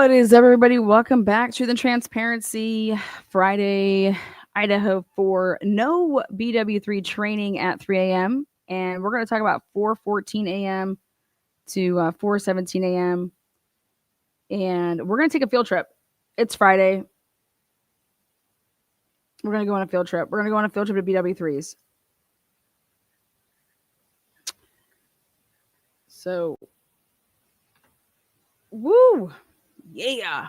What is up, everybody? Welcome back to the Transparency Friday, Idaho for no BW3 training at 3 a.m. And we're going to talk about 4:14 a.m. to 4:17 a.m. And we're going to take a field trip. It's Friday. We're going to go on a field trip. We're going to go on a field trip to BW3s. So, woo! Yeah.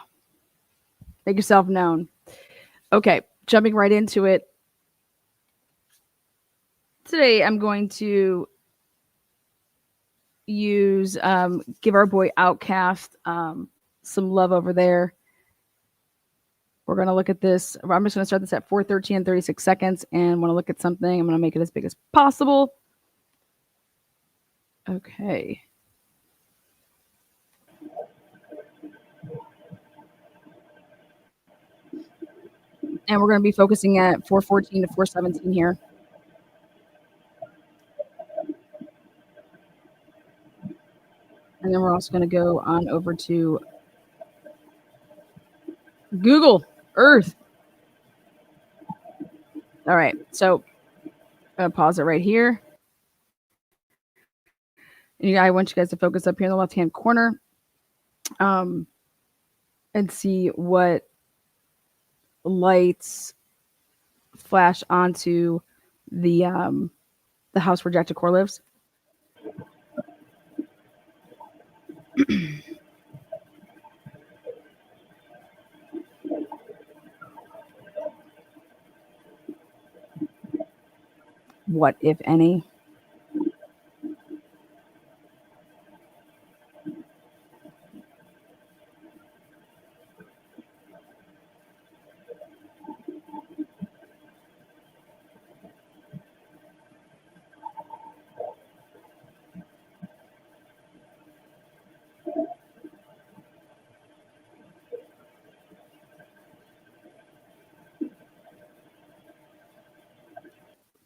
Make yourself known. Okay, jumping right into it. Today, I'm going to give our boy Outcast some love over there. We're going to look at this. I'm just going to start this at 4:13 and 36 seconds and want to look at something. I'm going to make it as big as possible. Okay. And we're going to be focusing at 4:14 to 4:17 here. And then we're also going to go on over to Google Earth. All right. So I'm going to pause it right here. And I want you guys to focus up here in the left-hand corner and see what lights flash onto the house where Jack Decor lives. What, if any?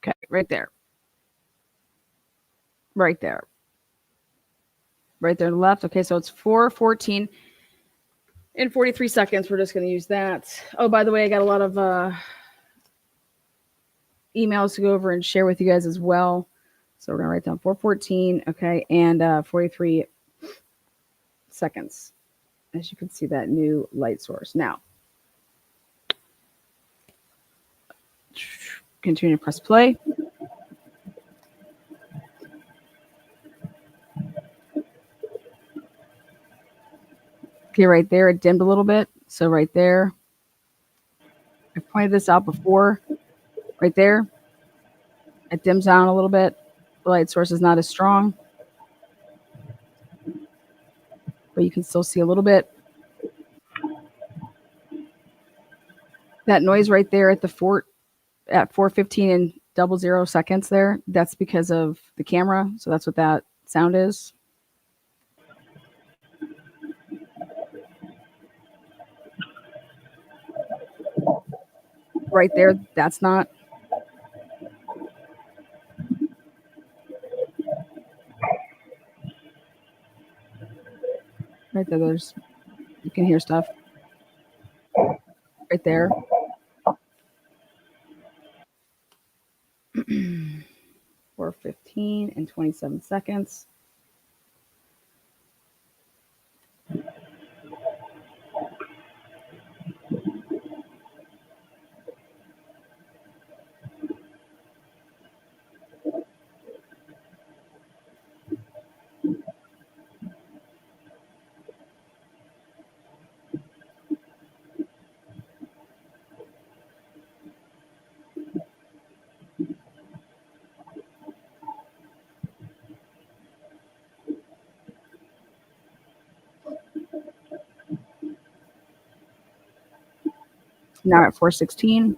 Okay, right there. Right there. Right there to the left. Okay, so it's 4:14 in 43 seconds. We're just going to use that. Oh, by the way, I got a lot of emails to go over and share with you guys as well. So we're going to write down 4:14, okay, and 43 seconds. As you can see, that new light source. Now, continue to press play. Okay, right there, it dimmed a little bit. So right there, I pointed this out before. Right there, it dims down a little bit. The light source is not as strong, but you can still see a little bit. That noise right there at 4:15 and 00 seconds there, that's because of the camera. So that's what that sound is. Right there, that's not. Right there, you can hear stuff. Right there. 4:15 and 27 seconds. Now at 4:16.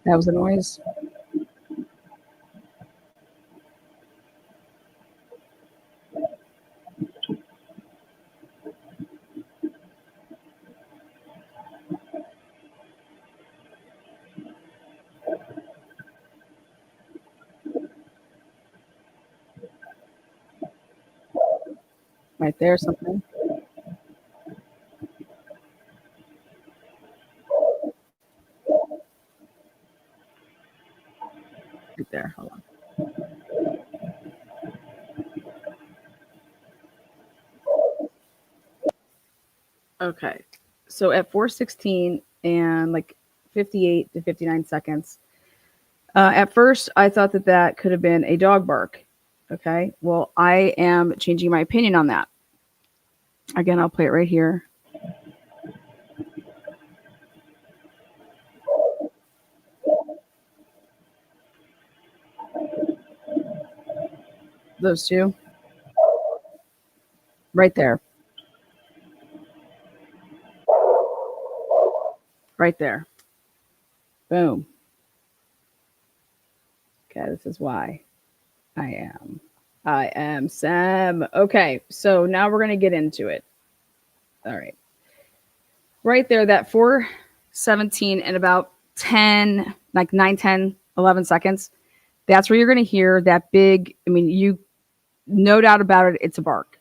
That was the noise. Right there, something. Right there. Hold on. Okay. So at 4:16 and like 58 to 59 seconds, at first I thought that that could have been a dog bark. Okay. Well, I am changing my opinion on that. Again, I'll play it right here. Those two. Right there. Right there. Boom. Okay. This is why I am. I am Sam. Okay. So now we're going to get into it. All right. Right there, that 4:17 and about 10, like 9, 10, 11 seconds. That's where you're going to hear that big. I mean, you, no doubt about it, it's a bark.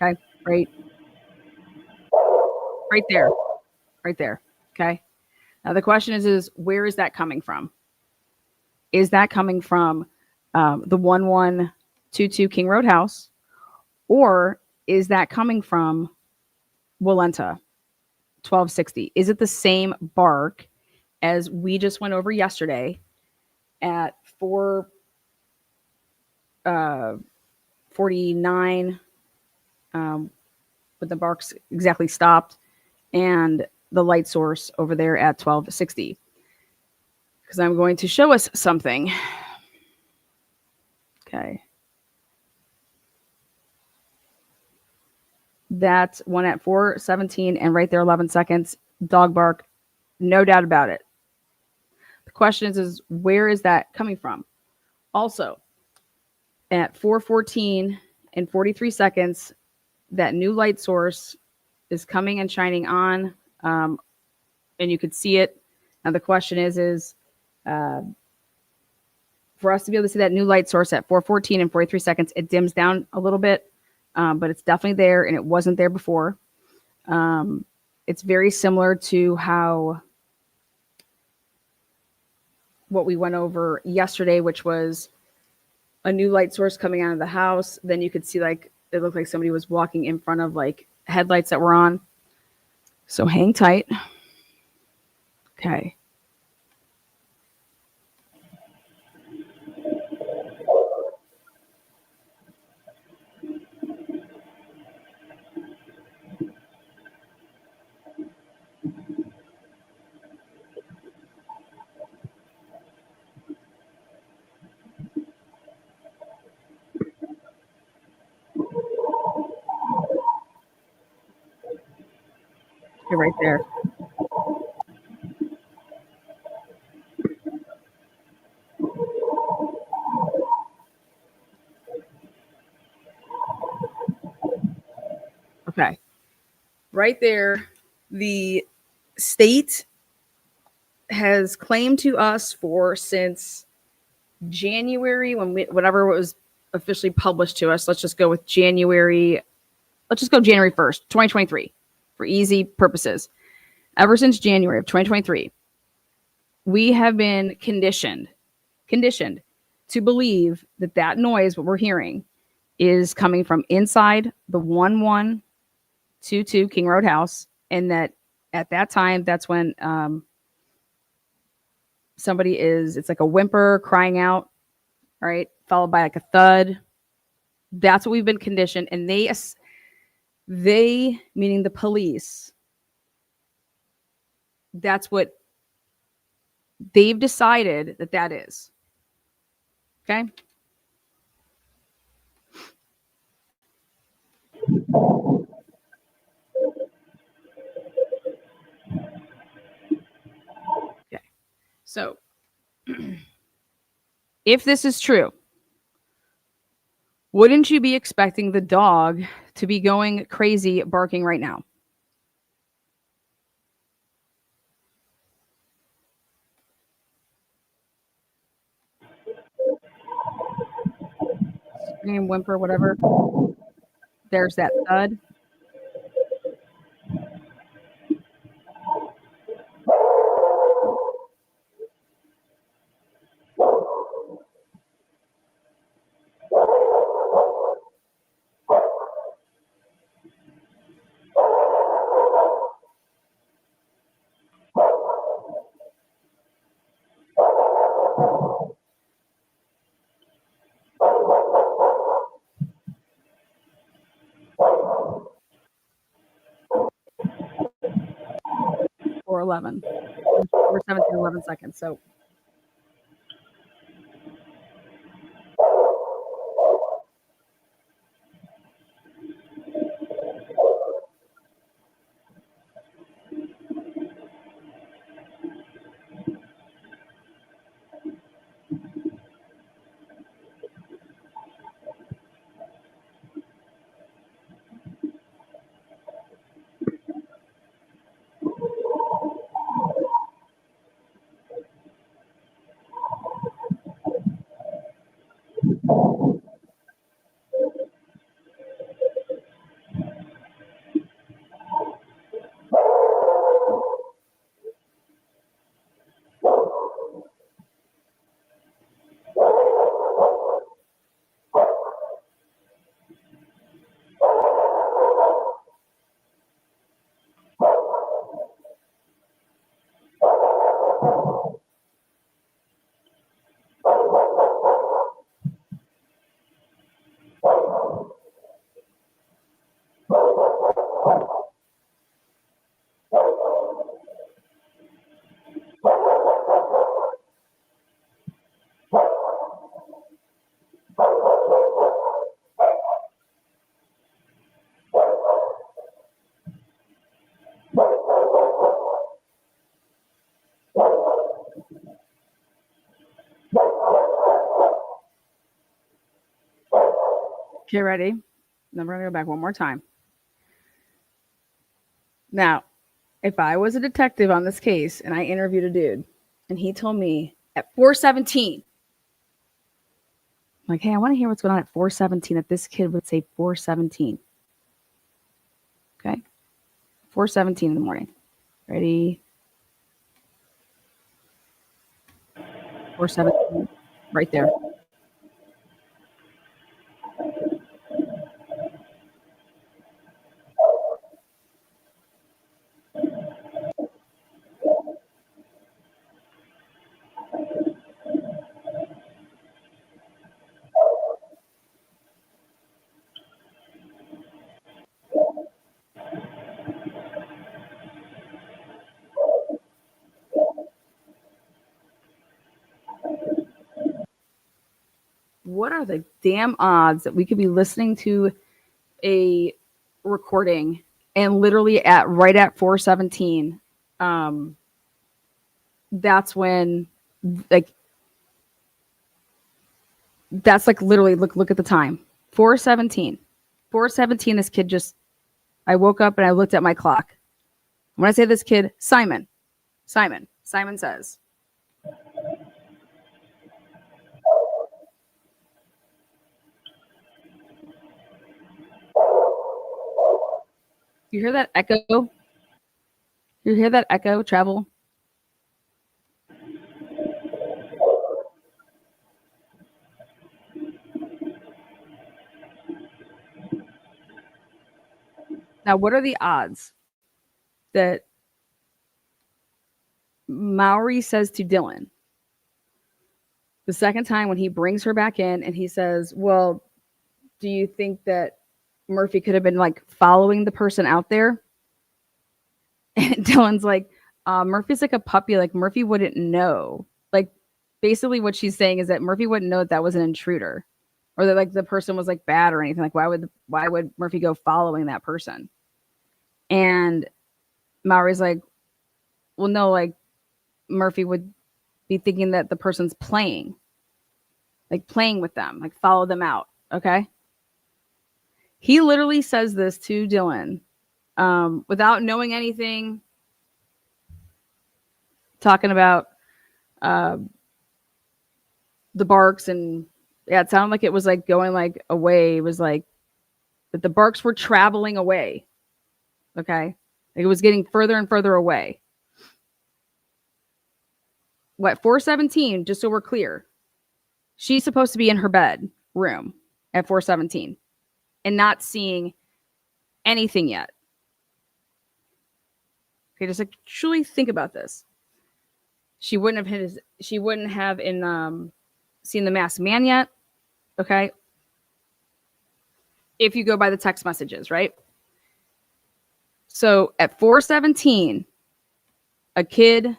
Okay. Right. Right there. Right there. Okay. Now the question is where is that coming from? Is that coming from the 1122 King Road house, or is that coming from Walenta 1260? Is it the same bark as we just went over yesterday at 4:49, when the barks exactly stopped, and the light source over there at 1260? Because I'm going to show us something. Okay. That one at 4:17 and right there 11 seconds, dog bark, no doubt about it. The question is where is that coming from? Also, at 4:14 and 43 seconds, that new light source is coming and shining on, and you could see it. Now the question is uh, for us to be able to see that new light source at 4:14 and 43 seconds, it dims down a little bit, but it's definitely there, and it wasn't there before. It's very similar to how what we went over yesterday, which was a new light source coming out of the house. Then you could see like it looked like somebody was walking in front of like headlights that were on. So hang tight. Okay. You're right there. Okay. Right there. The state has claimed to us for since January, whenever it was officially published to us. Let's just go with January. Let's just go January 1st, 2023, for easy purposes. Ever since January of 2023, we have been conditioned to believe that that noise, what we're hearing, is coming from inside the 1122 King Road house, and that at that time, that's when somebody is, it's like a whimper crying out, right, followed by like a thud. That's what we've been conditioned, and they meaning the police, that's what they've decided that that is. Okay. Okay. So If this is true, wouldn't you be expecting the dog to be going crazy barking right now? Scream, whimper, whatever. There's that thud. 4:11. 4:17, 11 seconds. So 'kay, ready? Then we're gonna go back one more time. Now, if I was a detective on this case and I interviewed a dude and he told me at 4:17, like, hey, I want to hear what's going on at 4:17, that this kid would say 4:17. Okay. 4:17 in the morning. Ready? 4:17. Right there. What are the damn odds that we could be listening to a recording and literally at right at 4:17, um, that's when, like, that's like literally, look at the time. 4:17. 4:17, this kid just, I woke up and I looked at my clock. When I say this kid, Simon says, you hear that echo? You hear that echo travel? Now, what are the odds that Maury says to Dylan the second time when he brings her back in and he says, well, do you think that Murphy could have been like following the person out there? And Dylan's like, Murphy's like a puppy. Like, Murphy wouldn't know. Like, basically, what she's saying is that Murphy wouldn't know that was an intruder, or that like the person was like bad or anything. Like, why would Murphy go following that person? And Maury's like, well, no, like Murphy would be thinking that the person's playing. like playing with them, like follow them out. Okay. He literally says this to Dylan without knowing anything, talking about the barks. And yeah, it sounded like it was like going like away. It was like that the barks were traveling away. Okay. Like it was getting further and further away. What, 417, just so we're clear, she's supposed to be in her bed room at 417 and not seeing anything yet. Okay, just like truly think about this. She wouldn't have seen the masked man yet. Okay. If you go by the text messages, right? So at 417, a kid,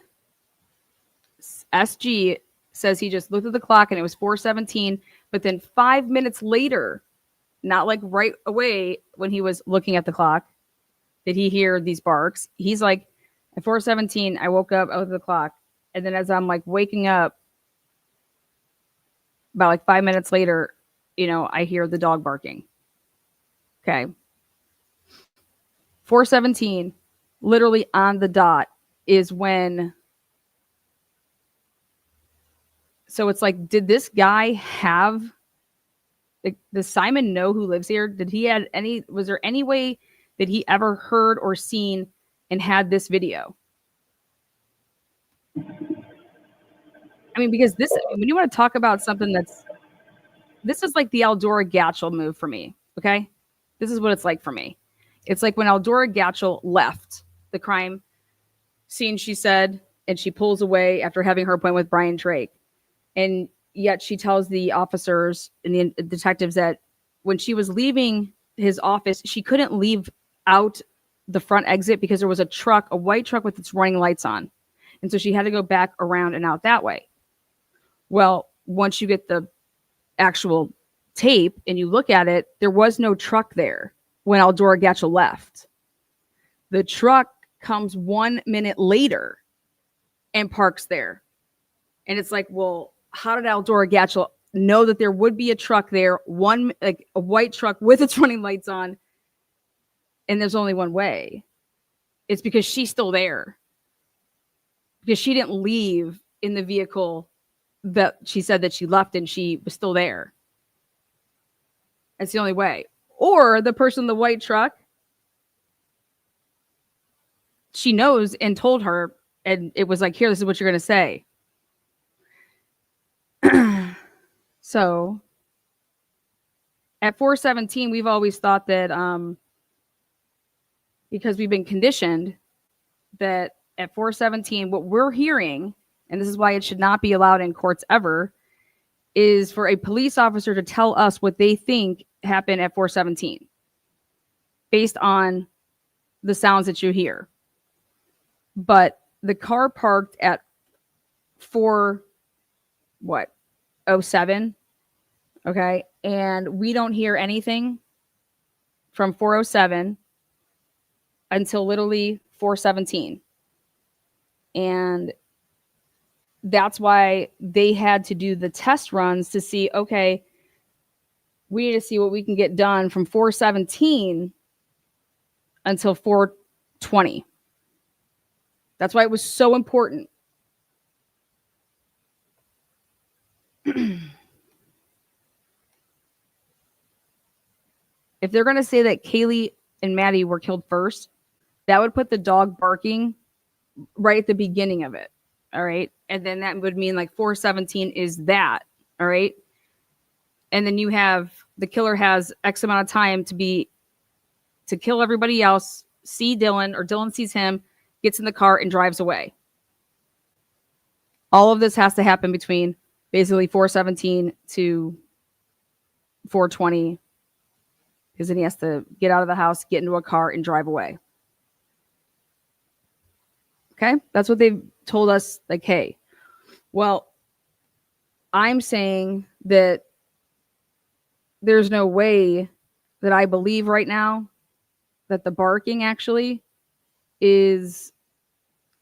SG, says he just looked at the clock and it was 417. But then 5 minutes later, not like right away when he was looking at the clock, did he hear these barks. He's like, at 417, I woke up, I looked at the clock. And then as I'm like waking up, about like 5 minutes later, I hear the dog barking. Okay. 417, literally on the dot, is when. So it's like, did this guy have, does Simon know who lives here? Was there any way that he ever heard or seen and had this video? I mean, because when you want to talk about something this is like the Eldora Gatchel move for me. Okay. This is what it's like for me. It's like when Eldora Gatchel left the crime scene, she said, and she pulls away after having her appointment with Brian Drake. And yet she tells the officers and the detectives that when she was leaving his office, she couldn't leave out the front exit because there was a white truck with its running lights on. And so she had to go back around and out that way. Well, once you get the actual tape and you look at it, there was no truck there when Eldora Gatchel left. The truck comes 1 minute later and parks there. And it's like, well, how did Eldora Gatchel know that there would be a truck there, like a white truck with its running lights on, and there's only one way? It's because she's still there. Because she didn't leave in the vehicle that she said that she left in. She was still there. That's the only way. Or the person in the white truck, she knows and told her, and it was like, here, this is what you're going to say. So at 417, we've always thought that because we've been conditioned that at 417, what we're hearing, and this is why it should not be allowed in courts ever, is for a police officer to tell us what they think happened at 417 based on the sounds that you hear. But the car parked at 407, okay, and we don't hear anything from 407 until literally 417. And that's why they had to do the test runs to see, okay, we need to see what we can get done from 417 until 420. That's why it was so important. If they're going to say that Kaylee and Maddie were killed first, that would put the dog barking right at the beginning of it. All right. And then that would mean like 417 is that. All right. And then you have the killer has X amount of time to kill everybody else, see Dylan, or Dylan sees him, gets in the car and drives away. All of this has to happen between basically 417 to 420, because then he has to get out of the house, get into a car, and drive away. Okay? That's what they've told us. Like, hey, well, I'm saying that there's no way that I believe right now that the barking actually is,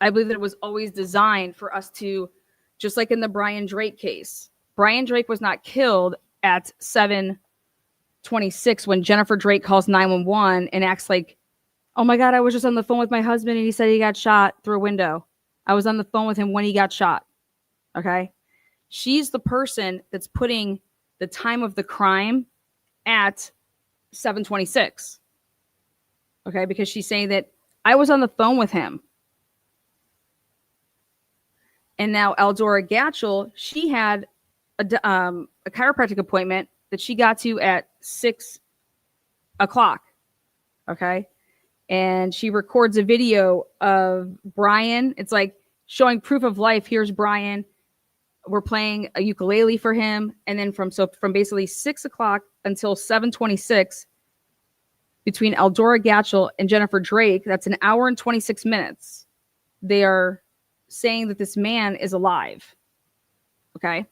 I believe that it was always designed for us to, just like in the Brian Drake case, Brian Drake was not killed at 7:26 when Jennifer Drake calls 911 and acts like, oh my God, I was just on the phone with my husband and he said he got shot through a window. I was on the phone with him when he got shot. Okay. She's the person that's putting the time of the crime at 7:26. Okay. Because she's saying that I was on the phone with him. And now Eldora Gatchel, she had a chiropractic appointment that she got to at 6 o'clock. Okay. And she records a video of Brian. It's like showing proof of life. Here's Brian. We're playing a ukulele for him. And then from basically 6 o'clock until 7:26, between Eldora Gatchel and Jennifer Drake, that's an hour and 26 minutes. They are saying that this man is alive. Okay.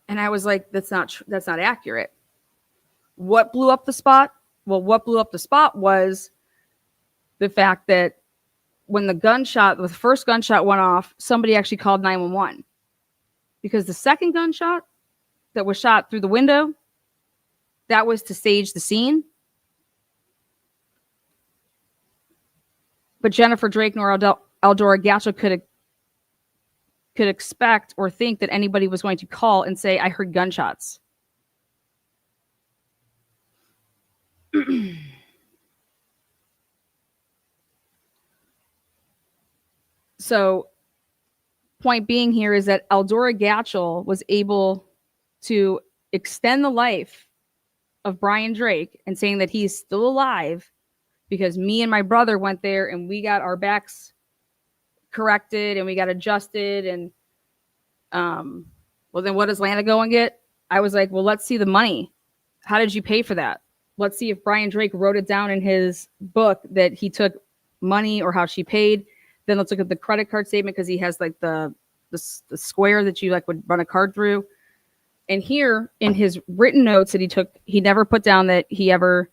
And I was like, that's not accurate. What blew up the spot? Well, what blew up the spot was the fact that when the first gunshot went off, somebody actually called 911. Because the second gunshot that was shot through the window, that was to stage the scene. But Jennifer Drake nor Eldora Gatchel could expect or think that anybody was going to call and say, I heard gunshots. So, point being here is that Eldora Gatchel was able to extend the life of Brian Drake and saying that he's still alive because me and my brother went there and we got our backs corrected and we got adjusted. And, well, then what does Lana go and get? I was like, well, let's see the money. How did you pay for that? Let's see if Brian Drake wrote it down in his book that he took money or how she paid. Then let's look at the credit card statement because he has like the square that you like would run a card through. And here in his written notes that he took, he never put down that he ever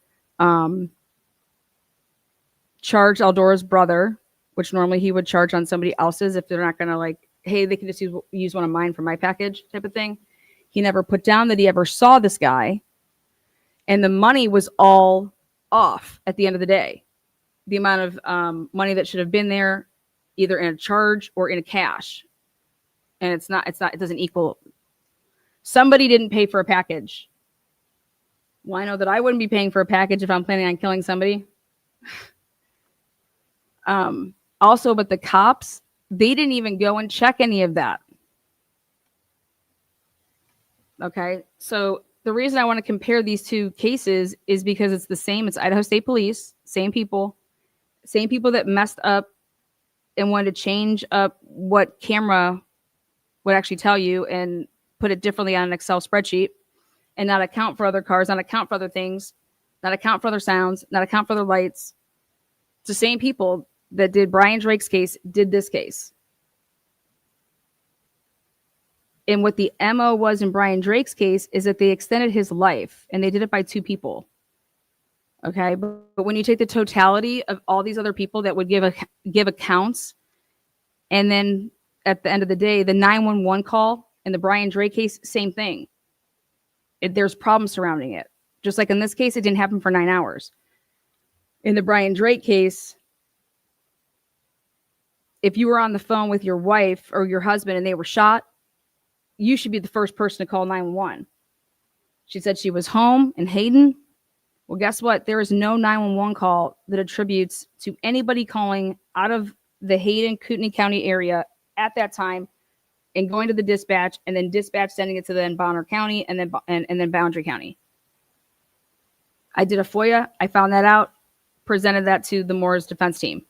charged Eldora's brother, which normally he would charge on somebody else's if they're not going to like, hey, they can just use one of mine for my package type of thing. He never put down that he ever saw this guy. And the money was all off at the end of the day. The amount of money that should have been there, either in a charge or in a cash. And it doesn't equal. Somebody didn't pay for a package. Well, I know that I wouldn't be paying for a package if I'm planning on killing somebody. Also, but the cops, they didn't even go and check any of that. Okay. So the reason I want to compare these two cases is because it's the same. It's Idaho State Police, same people that messed up and wanted to change up what camera would actually tell you and put it differently on an Excel spreadsheet and not account for other cars, not account for other things, not account for other sounds, not account for other lights. It's the same people that did Brian Drake's case, did this case. And what the MO was in Brian Drake's case is that they extended his life and they did it by two people. Okay. But when you take the totality of all these other people that would give accounts, and then at the end of the day, the 911 call in the Brian Drake case, same thing. There's problems surrounding it. Just like in this case, it didn't happen for 9 hours. In the Brian Drake case, if you were on the phone with your wife or your husband and they were shot, you should be the first person to call 911. She said she was home in Hayden. Well, guess what? There is no 911 call that attributes to anybody calling out of the Hayden, Kootenai County area at that time and going to the dispatch and then dispatch sending it to then Bonner County and then Boundary County. I did a FOIA. I found that out, presented that to the Moore's defense team.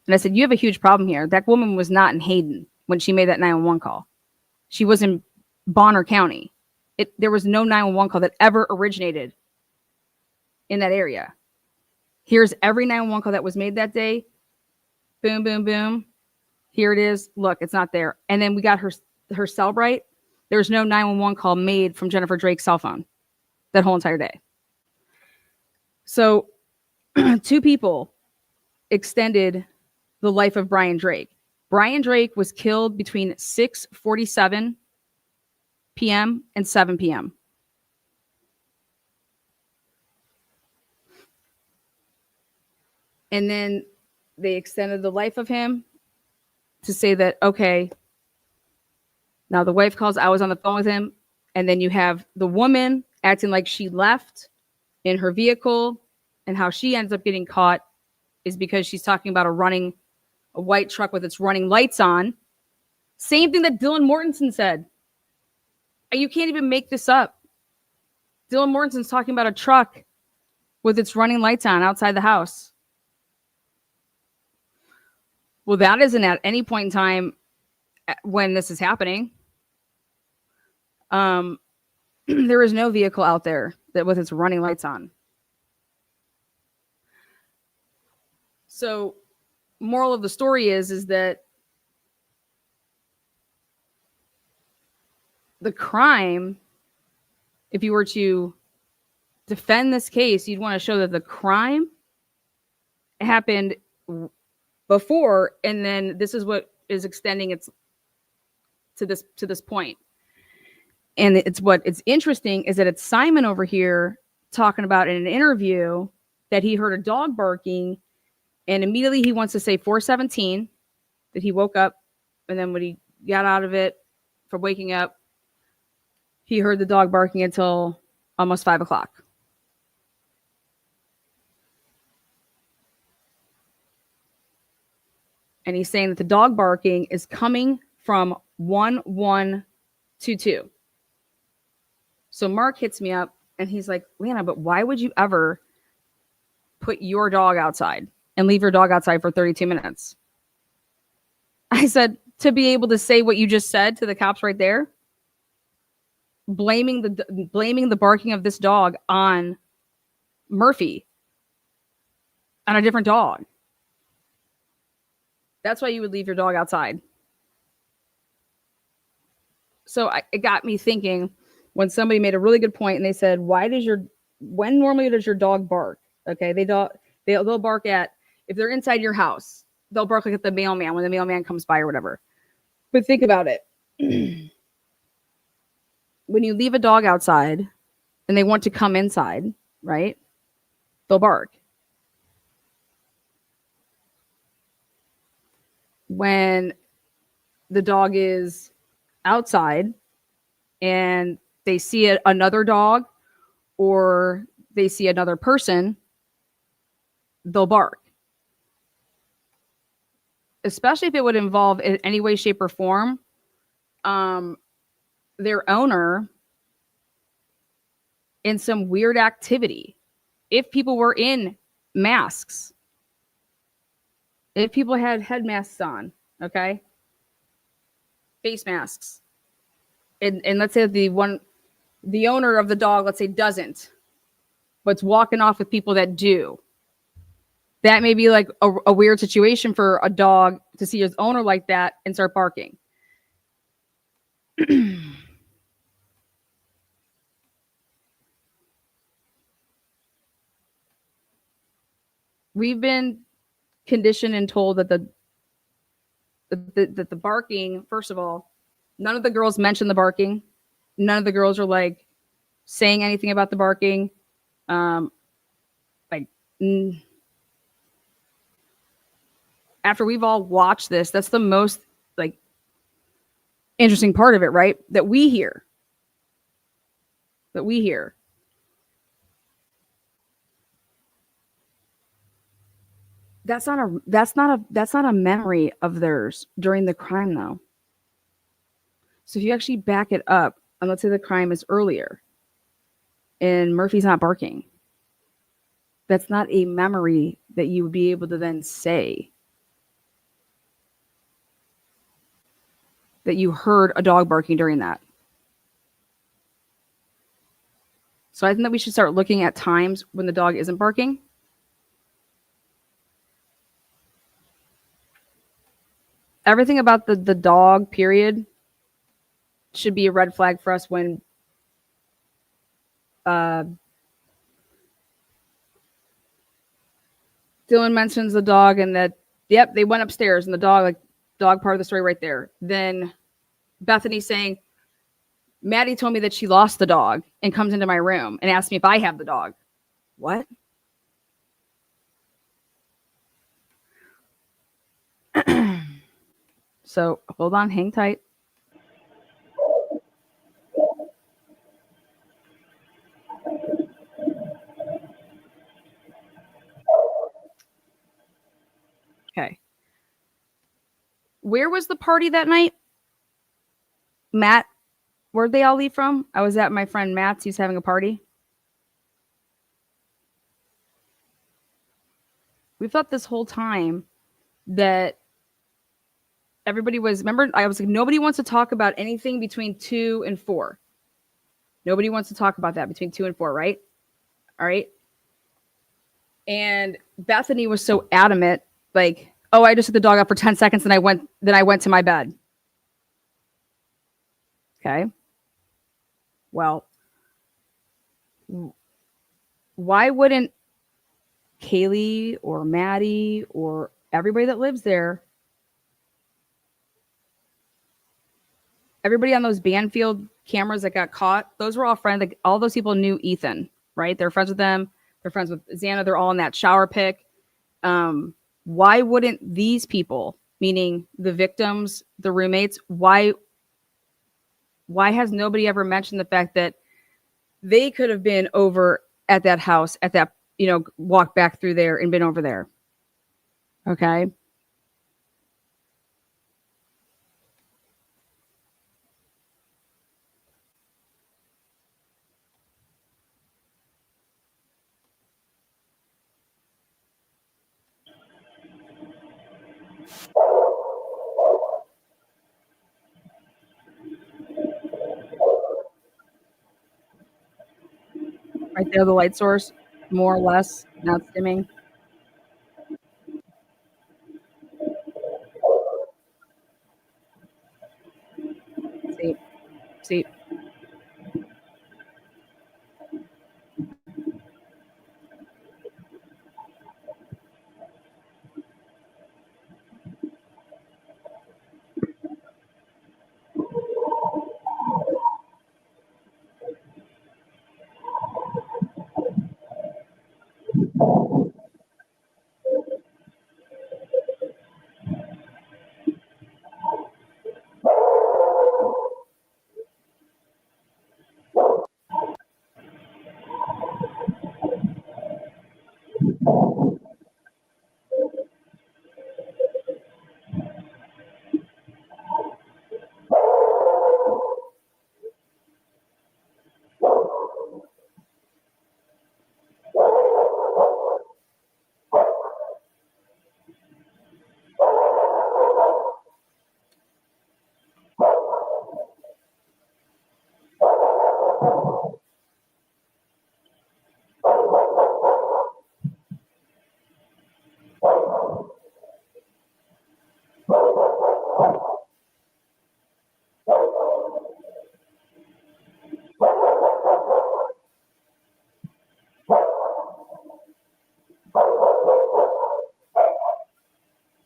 And I said, you have a huge problem here. That woman was not in Hayden when she made that 911 call. She was in Bonner County. There was no 911 call that ever originated in that area. Here's every 911 call that was made that day. Boom, boom, boom. Here it is. Look, it's not there. And then we got her cell right. There's no 911 call made from Jennifer Drake's cell phone that whole entire day. So two people extended the life of Brian Drake. Brian Drake was killed between 6:47 p.m. and 7 p.m. And then they extended the life of him to say that, okay, now the wife calls, I was on the phone with him. And then you have the woman acting like she left in her vehicle, and how she ends up getting caught is because she's talking about a white truck with its running lights on. Same thing that Dylan Mortensen said. You can't even make this up. Dylan Mortensen's talking about a truck with its running lights on outside the house. Well, that isn't at any point in time when this is happening. There is no vehicle out there that with its running lights on. So, moral of the story is that the crime, if you were to defend this case, you'd want to show that the crime happened before, and then this is what is extending its to this point. And it's interesting is that it's Simon over here talking about in an interview that he heard a dog barking, and immediately he wants to say 4:17 that he woke up, and then when he got out of it from waking up, he heard the dog barking until almost 5 o'clock. And he's saying that the dog barking is coming from 1122. So Mark hits me up and he's like, Lana, but why would you ever put your dog outside and leave your dog outside for 32 minutes? I said, to be able to say what you just said to the cops right there, blaming the barking of this dog on Murphy, on a different dog. That's why you would leave your dog outside. So it got me thinking when somebody made a really good point and they said, when normally does your dog bark? Okay, they'll bark at, if they're inside your house, they'll bark like at the mailman when the mailman comes by or whatever. But think about it. When you leave a dog outside and they want to come inside, right? They'll bark. When the dog is outside and they see another dog or they see another person, they'll bark. Especially if it would involve in any way, shape, or form their owner in some weird activity. If people were in masks, if people had head masks on, okay, face masks, and let's say the owner of the dog, let's say, doesn't, but's walking off with people that do, that may be like a weird situation for a dog to see his owner like that and start barking. We've been conditioned and told that the barking, first of all, none of the girls mention the barking. None of the girls are like saying anything about the barking. After we've all watched this, that's the most like interesting part of it, right? That we hear. That's not a memory of theirs during the crime, though. So if you actually back it up, and let's say the crime is earlier and Murphy's not barking, that's not a memory that you would be able to then say that you heard a dog barking during that. So I think that we should start looking at times when the dog isn't barking. Everything about the dog, period, should be a red flag for us when Dylan mentions the dog and that, yep, they went upstairs and the dog part of the story right there. Then Bethany saying, Maddie told me that she lost the dog and comes into my room and asks me if I have the dog. What? So hold on, hang tight. Okay. Where was the party that night? Matt, where'd they all leave from? I was at my friend Matt's. He's having a party. We thought this whole time that everybody was, remember, I was like, nobody wants to talk about anything between 2 and 4. Nobody wants to talk about that between 2 and 4, right? All right. And Bethany was so adamant, like, oh, I just took the dog out for 10 seconds and I went to my bed. Okay. Well, why wouldn't Kaylee or Maddie or everybody that lives there, everybody on those Banfield cameras that got caught, those were all friends. Like, all those people knew Ethan, right? They're friends with them. They're friends with Xana. They're all in that shower pic. Why wouldn't these people, meaning the victims, the roommates, why has nobody ever mentioned the fact that they could have been over at that house, at that, walked back through there and been over there? Okay. Right there, the light source, more or less, not stimming. See.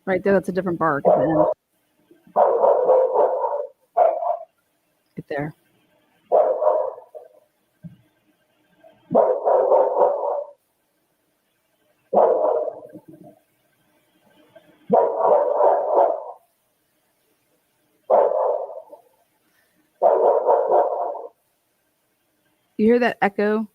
Right there, that's a different bark at the end. Right there. You hear that echo?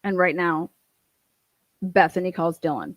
And right now, Bethany calls Dylan.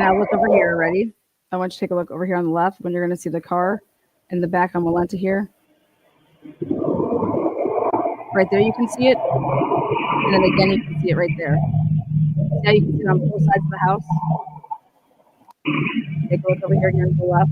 Now look over here. Ready? I want you to take a look over here on the left when you're going to see the car in the back on Malenta here. Right there, you can see it. And then again, you can see it right there. See how you can see it on both sides of the house? Take a look over here again to the left.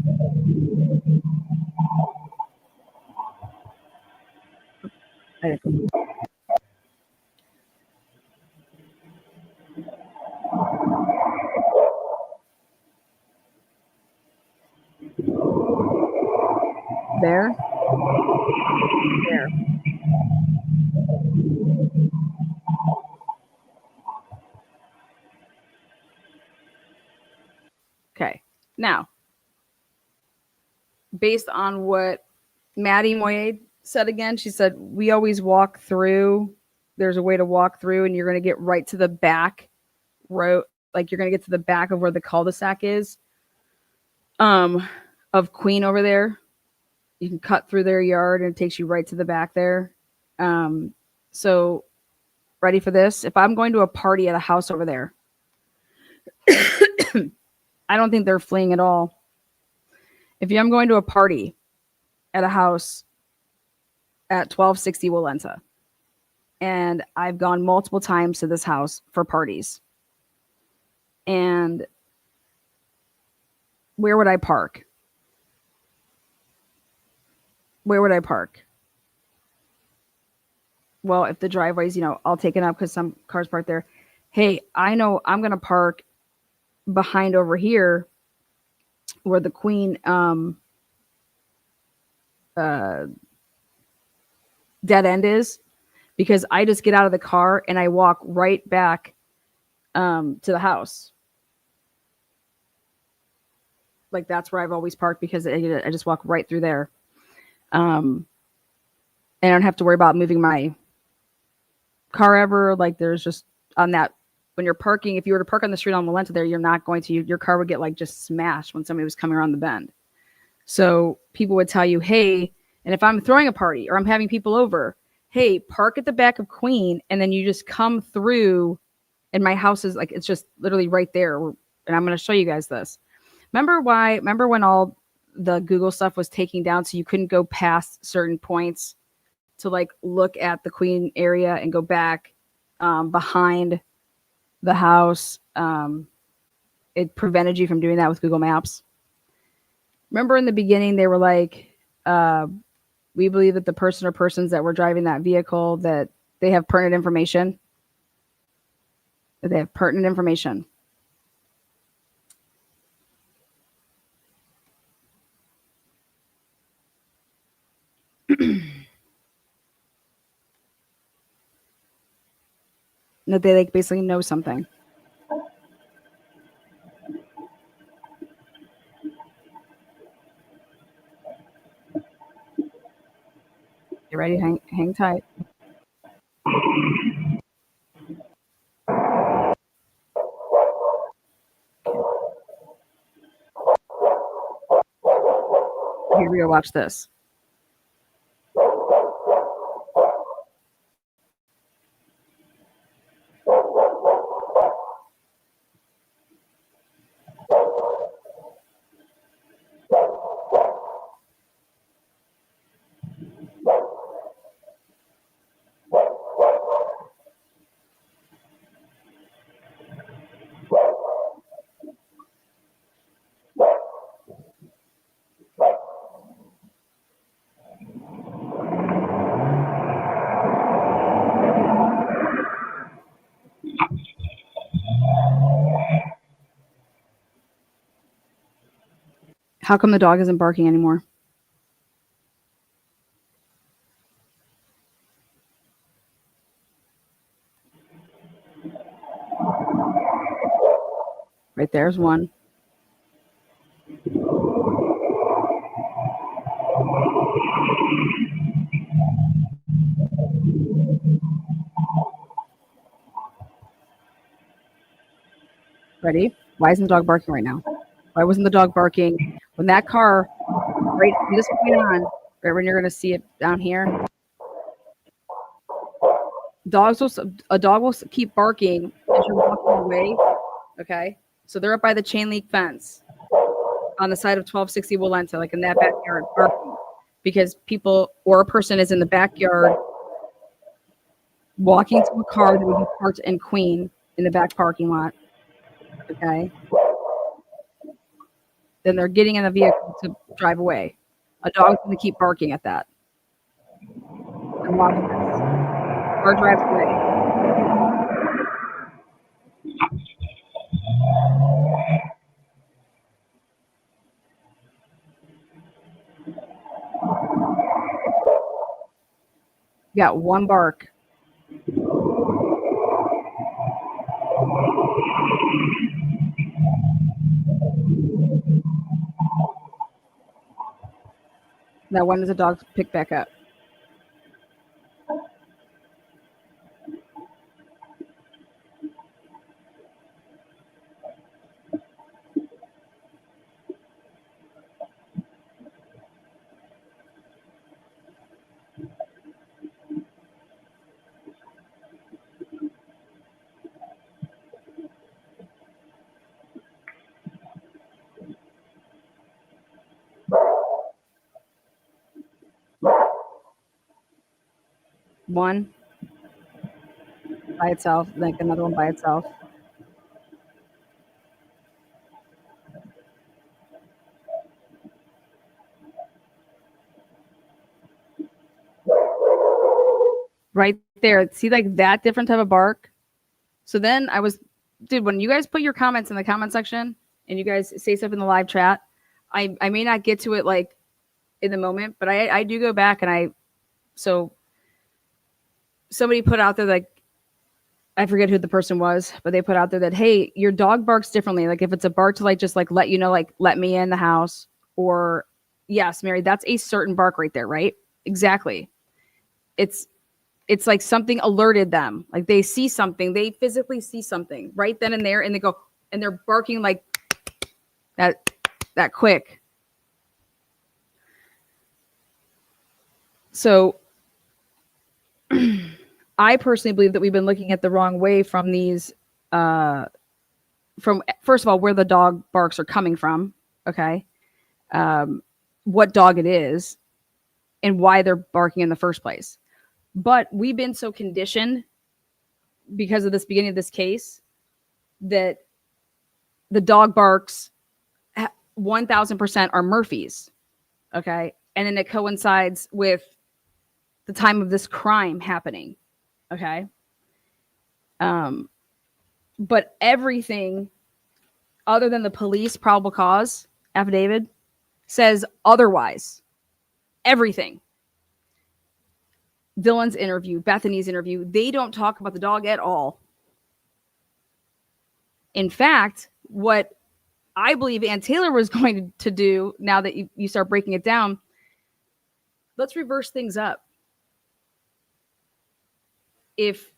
There. There. Okay. Now, based on what Maddie Moye said again, she said, we always walk through. There's a way to walk through, and you're going to get right to the back road. Like you're going to get to the back of where the cul-de-sac is of Queen over there. You can cut through their yard, and it takes you right to the back there. So ready for this? If I'm going to a party at a house over there, I don't think they're fleeing at all. If I'm going to a party at a house at 1260 Walenta, and I've gone multiple times to this house for parties, and where would I park? Where would I park? Well, if the driveway's, all taken up because some cars parked there. Hey, I know I'm going to park behind over here where the Queen dead end is, because I just get out of the car and I walk right back to the house. Like that's where I've always parked, because I just walk right through there. And I don't have to worry about moving my car ever. Like there's just on that, when you're parking, if you were to park on the street on Malenta there, you're not going to, your car would get like just smashed when somebody was coming around the bend. So people would tell you, hey, and if I'm throwing a party or I'm having people over, hey, park at the back of Queen, and then you just come through, and my house is like, it's just literally right there. And I'm going to show you guys this. Remember when all the Google stuff was taking down, so you couldn't go past certain points to like look at the Queen area and go back behind the house? It prevented you from doing that with Google Maps. Remember in the beginning, they were like, we believe that the person or persons that were driving that vehicle, that they have pertinent information. That they have pertinent information. That they like basically know something. You ready? Hang tight. Here we go. Watch this. How come the dog isn't barking anymore? Right there's one. Ready? Why isn't the dog barking right now? Why wasn't the dog barking when that car, right from this point on, right when you're going to see it down here? A dog will keep barking as you're walking away. Okay. So they're up by the chain link fence on the side of 1260 Walenta, like in that backyard, barking because people or a person is in the backyard walking to a car that would be parked in Queen in the back parking lot. Okay. Then they're getting in the vehicle to drive away. A dog's going to keep barking at that. And watch this. Car drives away. You got one bark. Now, when does the dog pick back up? One by itself, like another one by itself. Right there. See, like that different type of bark. So then I was, dude, when you guys put your comments in the comment section and you guys say stuff in the live chat, I may not get to it like in the moment, but I do go back and so somebody put out there, like, I forget who the person was, but they put out there that, hey, your dog barks differently. Like if it's a bark to like, just like let you know, like let me in the house, or yes, Mary, that's a certain bark right there. Right. Exactly. It's like something alerted them. Like they see something, they physically see something right then and there. And they go, and they're barking like that quick. So I personally believe that we've been looking at the wrong way from these, from first of all, where the dog barks are coming from. Okay. What dog it is and why they're barking in the first place. But we've been so conditioned because of this beginning of this case that the dog barks 1000% are Murphy's. Okay. And then it coincides with the time of this crime happening. Okay. But everything other than the police probable cause affidavit says otherwise. Everything. Dylan's interview, Bethany's interview, they don't talk about the dog at all. In fact, what I believe Ann Taylor was going to do, now that you start breaking it down, let's reverse things up. If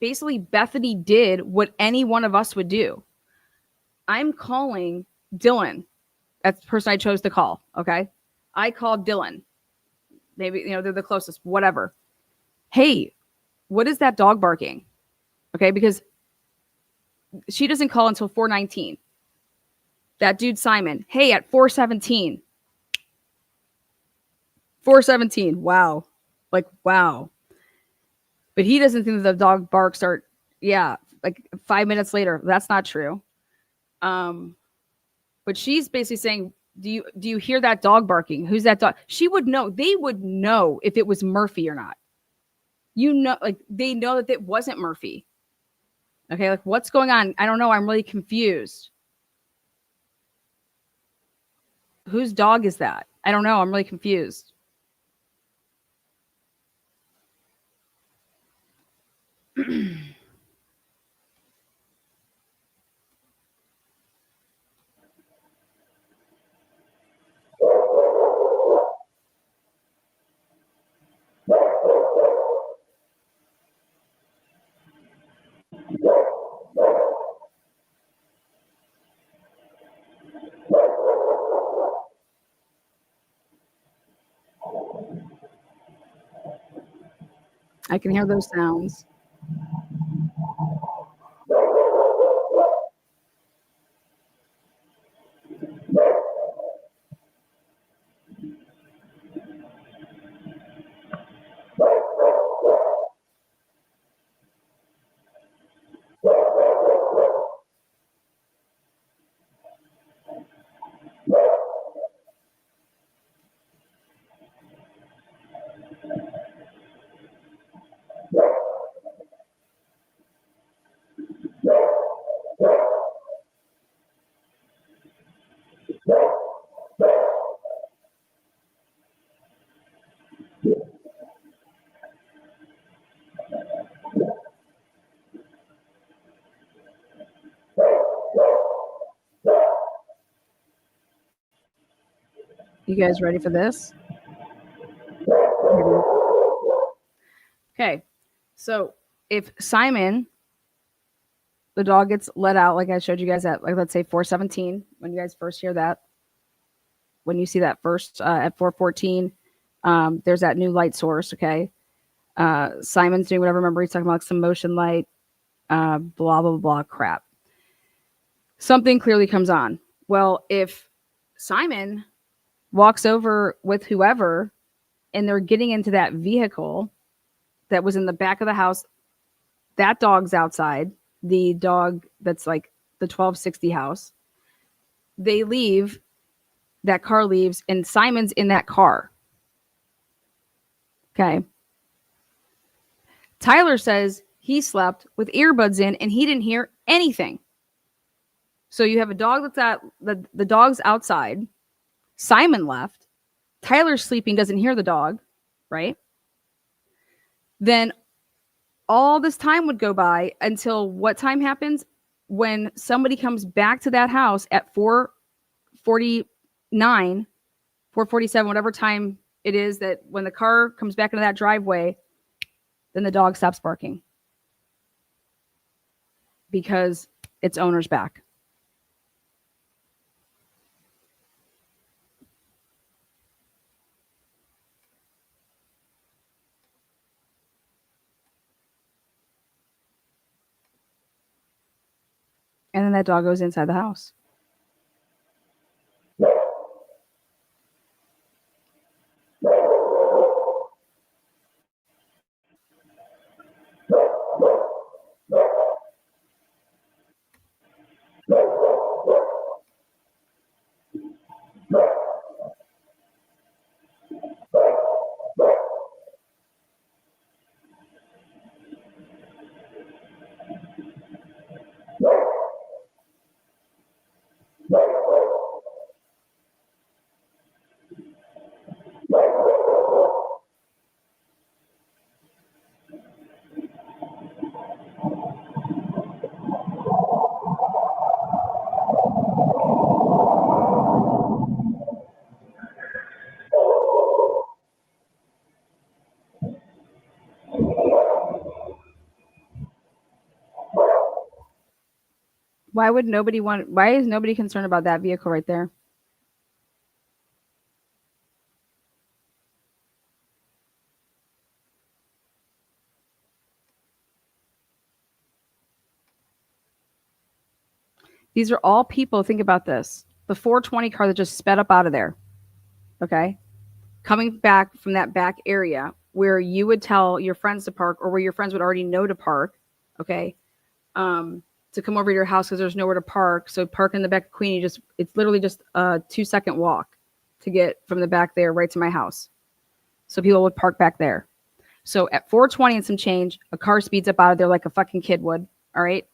basically Bethany did what any one of us would do, I'm calling Dylan. That's the person I chose to call. Okay. I called Dylan. Maybe, they're the closest, whatever. Hey, what is that dog barking? Okay. Because she doesn't call until 4:19. That dude, Simon. Hey, at 4:17. 4:17. Wow. Like, wow. But he doesn't think that the dog barks are, like 5 minutes later. That's not true. But she's basically saying, do you hear that dog barking? Who's that dog? She would know. They would know if it was Murphy or not. Like they know that it wasn't Murphy. Okay, like what's going on? I don't know. I'm really confused. Whose dog is that? I don't know. I'm really confused. I can hear those sounds. You guys ready for this? Okay. So if Simon, the dog, gets let out, like I showed you guys at, like, let's say 4:17, when you guys first hear that, when you see that first at 4:14, there's that new light source. Okay. Simon's doing whatever. Remember, he's talking about like some motion light, blah, blah, blah crap. Something clearly comes on. Well, if Simon walks over with whoever and they're getting into that vehicle that was in the back of the house, that dog's outside, the dog that's like the 1260 house, they leave, that car leaves, and Simon's in that car. Okay. Tyler says he slept with earbuds in and he didn't hear anything. So you have a dog that's at the dog's outside. Simon left. Tyler's sleeping, doesn't hear the dog, right? Then all this time would go by until what time happens? When somebody comes back to that house at 4:49, 4:47, whatever time it is, that when the car comes back into that driveway, then the dog stops barking because its owner's back. And then that dog goes inside the house. Why is nobody concerned about that vehicle right there? These are all people, think about this. The 420 car that just sped up out of there. Okay. Coming back from that back area where you would tell your friends to park, or where your friends would already know to park. Okay. To come over to your house because there's nowhere to park. So park in the back of Queenie. It's literally just a 2-second walk to get from the back there right to my house. So people would park back there. So at 4:20 and some change, a car speeds up out of there like a fucking kid would. All right.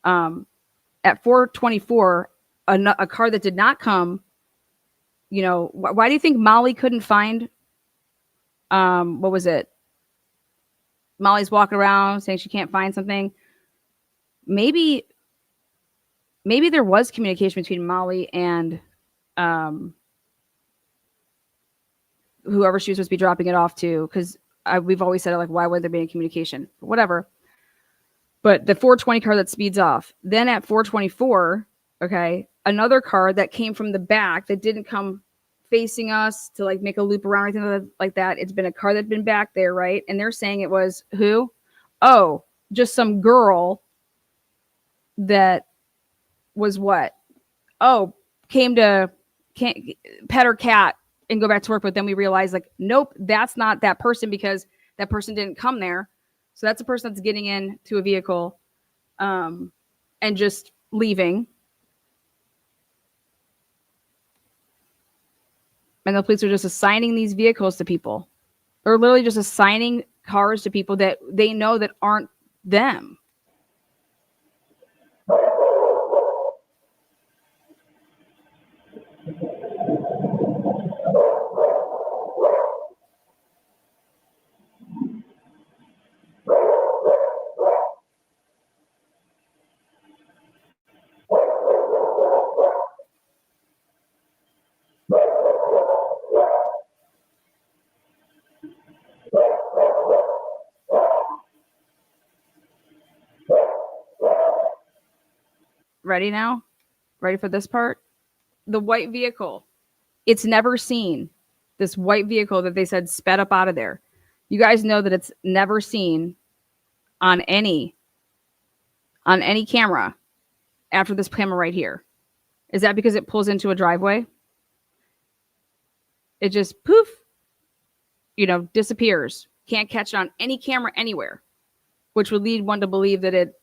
At 4:24, a car that did not come. You know, why do you think Molly couldn't find? What was it? Molly's walking around saying she can't find something. Maybe there was communication between Molly and whoever she was supposed to be dropping it off to, because we've always said, like, why would there be any communication? Whatever. But the 420 car that speeds off. Then at 4:24, okay, another car that came from the back that didn't come facing us to like make a loop around or anything like that. It's been a car that's been back there, right? And they're saying it was who? Oh, just some girl that was what? Oh, came to pet her cat and go back to work. But then we realized, like, nope, that's not that person, because that person didn't come there. So that's a person that's getting into a vehicle and just leaving. And the police are just assigning these vehicles to people. They're literally just assigning cars to people that they know that aren't them. Ready now? Ready for this part? The white vehicle. It's never seen. This white vehicle that they said sped up out of there. You guys know that it's never seen on any camera after this camera right here. Is that because it pulls into a driveway? It just poof, disappears. Can't catch it on any camera anywhere, which would lead one to believe that it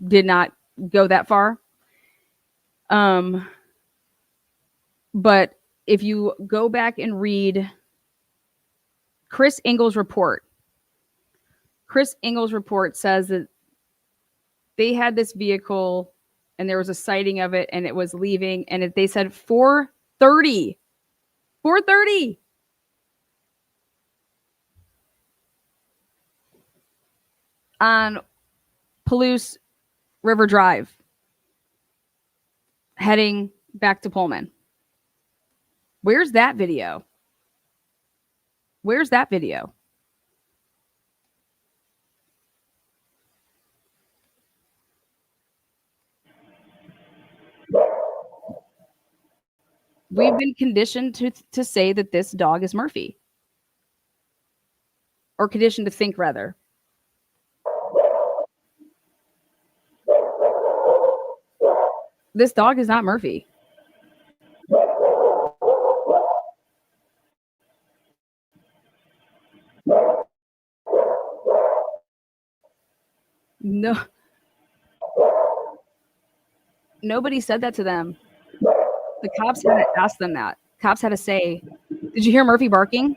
did not go that far. But if you go back and read Chris Engel's report says that they had this vehicle and there was a sighting of it and it was leaving, and they said 4:30 on Palouse River Drive heading back to Pullman. Where's that video? We've been conditioned to say that this dog is Murphy. Or conditioned to think, rather. This dog is not Murphy. No. Nobody said that to them. The cops had to ask them that. Cops had to say, "Did you hear Murphy barking?"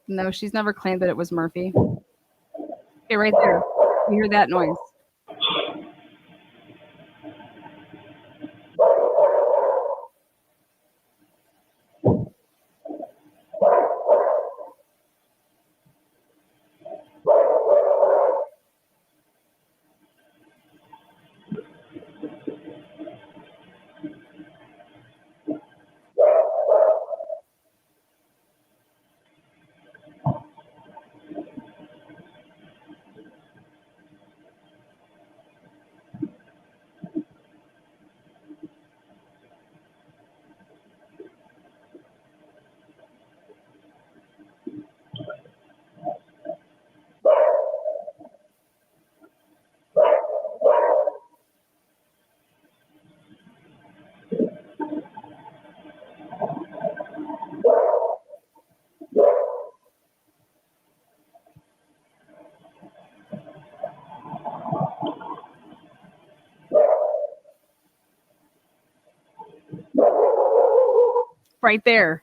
No, she's never claimed that it was Murphy. Okay, right there. You hear that noise? Right there.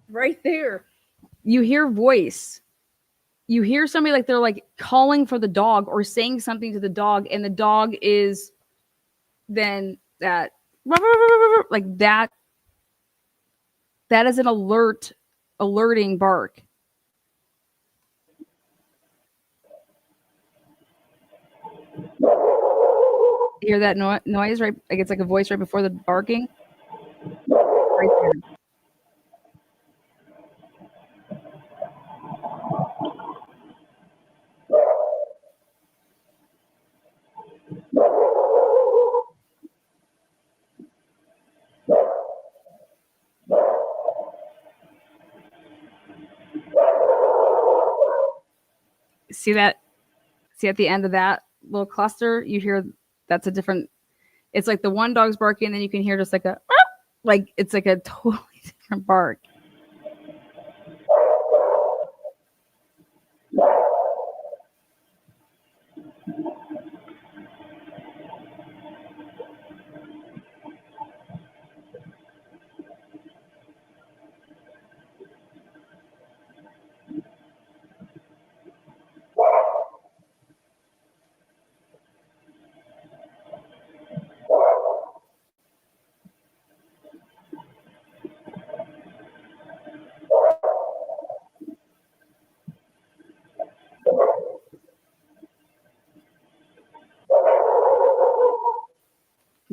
Right there. You hear voice. You hear somebody like they're like calling for the dog or saying something to the dog, and the dog is then that like that. That is an alerting bark. You hear that noise, right? Like it's like a voice right before the barking. Right there. See that? See at the end of that little cluster, you hear that's a different. It's like the one dog's barking, and then you can hear just like a like it's like a totally different bark.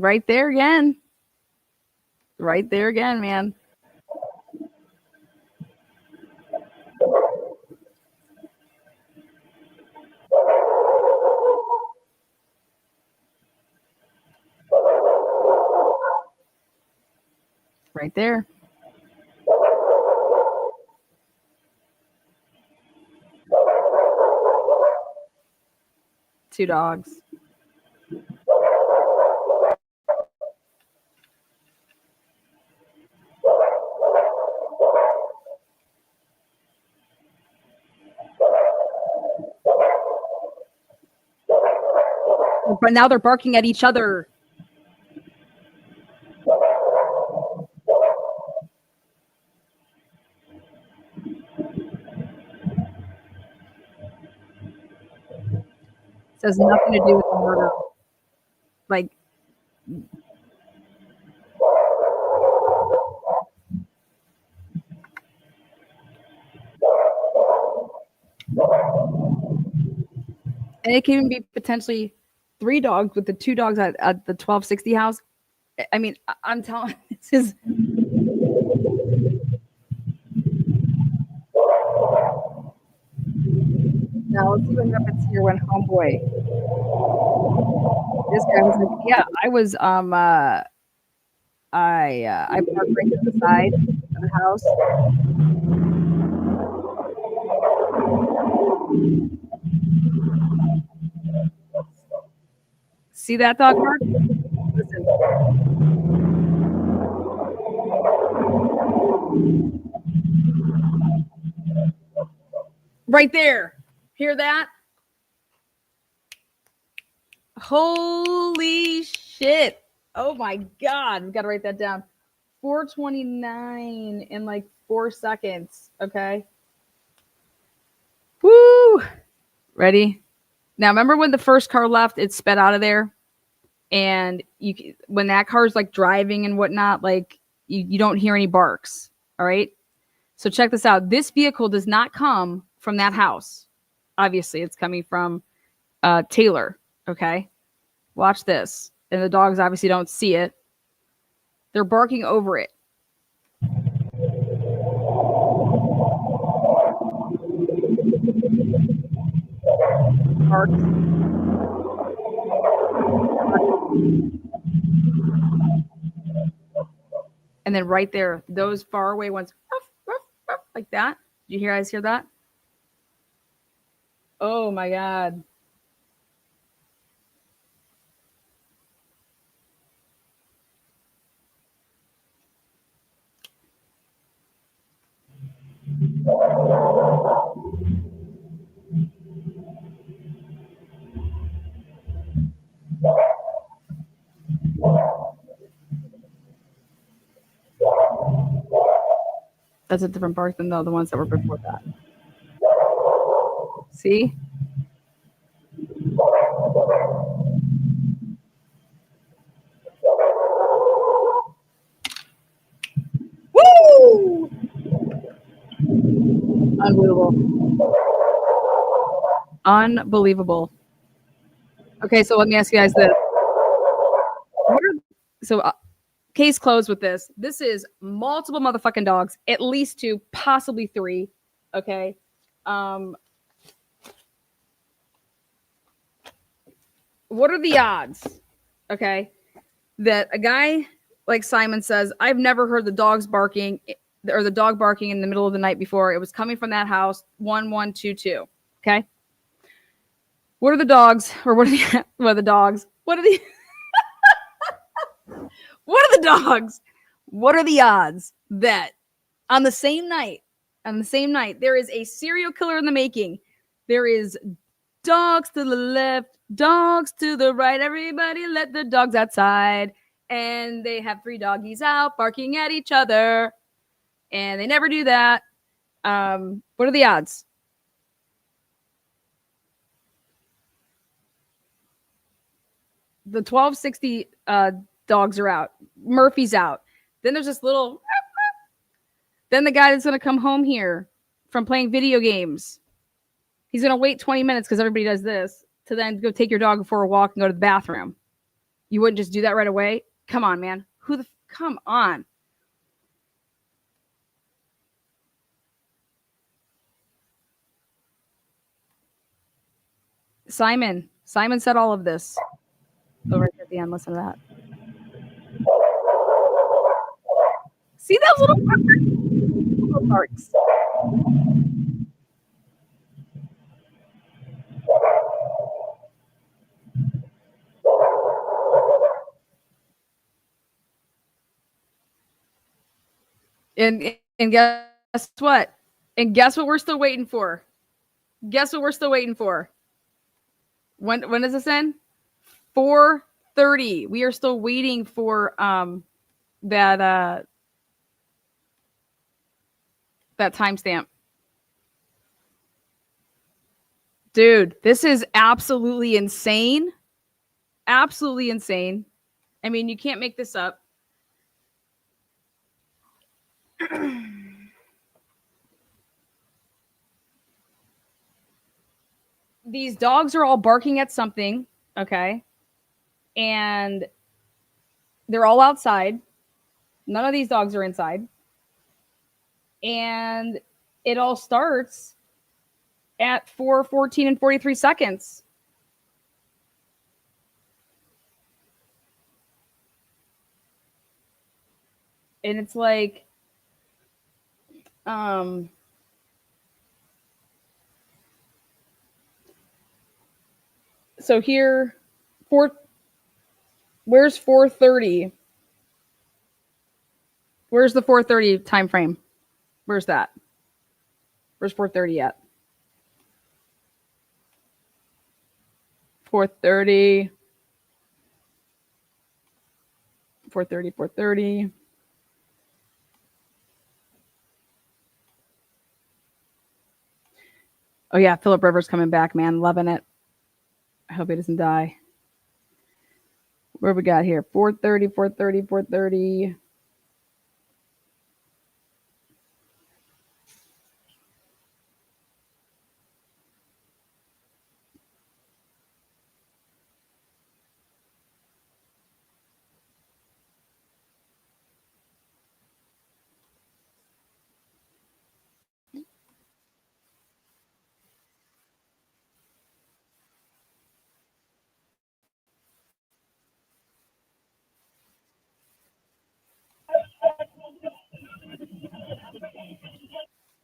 Right there again. Right there again, man. Right there. Two dogs. But now they're barking at each other. This has nothing to do with the murder. Like, and it can even be potentially three dogs with the two dogs at the 1260 house. I mean, I'm telling this is. Now let's see what happens here when homeboy. This guy was like, yeah, I parked right to the side of the house. See that dog bark? Listen. Right there. Hear that? Holy shit. Oh my God. We got to write that down. 429 in like 4 seconds. Okay. Woo. Ready? Now, remember when the first car left, it sped out of there? And when that car's like driving and whatnot, like you don't hear any barks. All right. So check this out. This vehicle does not come from that house. Obviously, it's coming from Taylor. Okay. Watch this. And the dogs obviously don't see it. They're barking over it. Barks. And then right there, those far away ones, like that. Did you guys hear that? Oh my God. That's a different bark than the other ones that were before that. See? Woo! Unbelievable. Unbelievable. Okay, so let me ask you guys this. Case closed with this. This is multiple motherfucking dogs, at least 2, possibly 3. Okay. What are the odds? Okay. That a guy like Simon says, I've never heard the dogs barking or the dog barking in the middle of the night before. It was coming from that house, 1122. Okay. What are the dogs or what are the dogs? What are the what are the dogs? What are the odds that on the same night, there is a serial killer in the making? There is dogs to the left, dogs to the right. Everybody let the dogs outside. And they have 3 doggies out barking at each other. And they never do that. What are the odds? The 1260 dogs are out. Murphy's out. Then there's this little. Then the guy that's going to come home here from playing video games, he's going to wait 20 minutes because everybody does this to then go take your dog for a walk and go to the bathroom. You wouldn't just do that right away? Come on, man. Come on. Simon said all of this. Oh, right at the end. Listen to that. See those little barks? And guess what? And guess what we're still waiting for? Guess what we're still waiting for? When does this end? 4:30. We are still waiting for that that timestamp. Dude, this is absolutely insane. Absolutely insane. I mean, you can't make this up. These dogs are all barking at something, okay? And they're all outside. None of these dogs are inside. And it all starts at 4:14 and 43 seconds. And it's like so here where's 4:30? Where's the 4:30 time frame? Where's that? Where's 4:30 at? 4:30 4:30 4:30. Oh yeah, Philip Rivers coming back, man. Loving it. I hope he doesn't die. Where we got here? 4:30 4:30 4:30.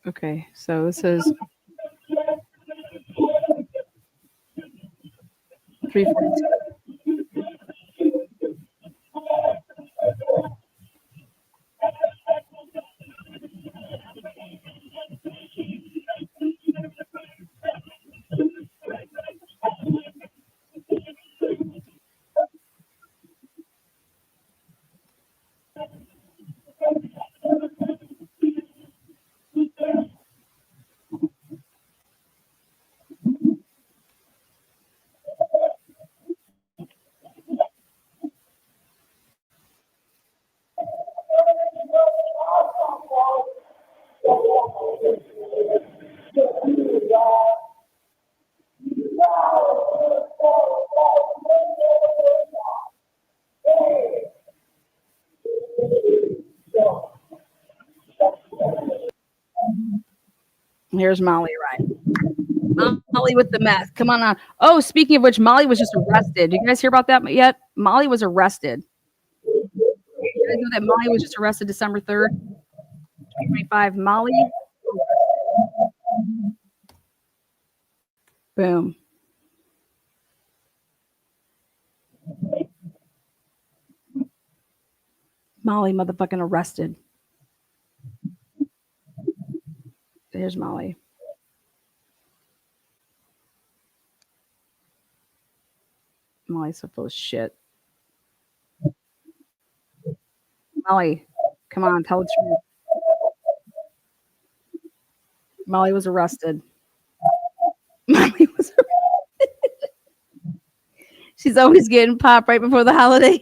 Okay, so this is 3:42. Here's Molly, right? Molly with the meth. Come on. Oh, speaking of which, Molly was just arrested. Did you guys hear about that yet? Molly was arrested. You guys know that Molly was just arrested December 3rd, 2025. Molly. Boom. Molly motherfucking arrested. There's Molly. Molly's so full of shit. Molly, come on, tell the truth. Molly was arrested. Molly was arrested. She's always getting popped right before the holidays.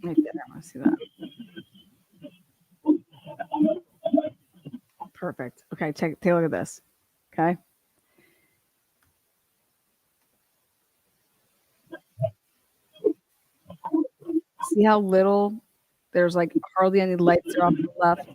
Right there. I want to see that. Perfect. Okay, take a look at this. Okay. See how little there's like hardly any lights are off to the left.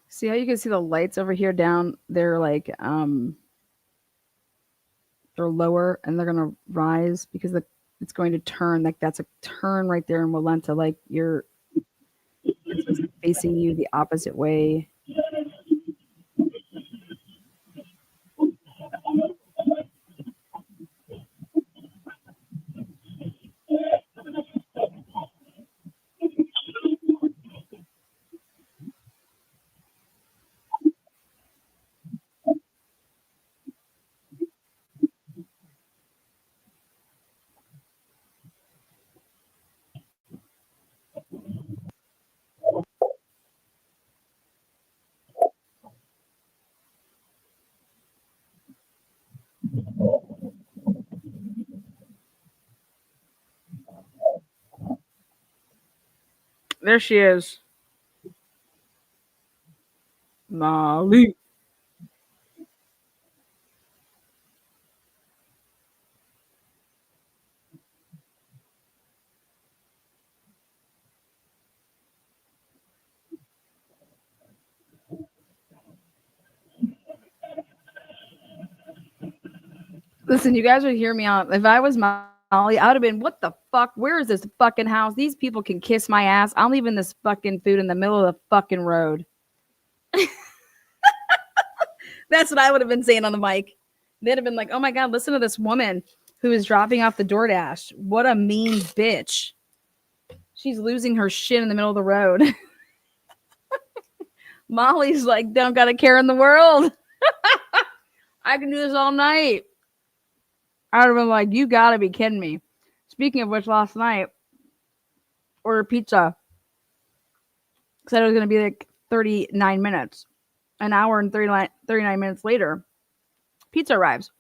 See how you can see the lights over here down? They're like they're lower and they're gonna rise because it's going to turn. Like that's a turn right there in Walenta. Like it's facing you the opposite way. There she is. Molly. Listen, you guys would hear me out. If I was Molly, I would have been, what the fuck? Where is this fucking house? These people can kiss my ass. I'm leaving this fucking food in the middle of the fucking road. That's what I would have been saying on the mic. They'd have been like, oh my God, listen to this woman who is dropping off the DoorDash. What a mean bitch. She's losing her shit in the middle of the road. Molly's like, don't got a care in the world. I can do this all night. I would have been like, you gotta be kidding me. Speaking of which, last night, ordered pizza. Said it was going to be like 39 minutes. An hour and 39 minutes later, pizza arrives.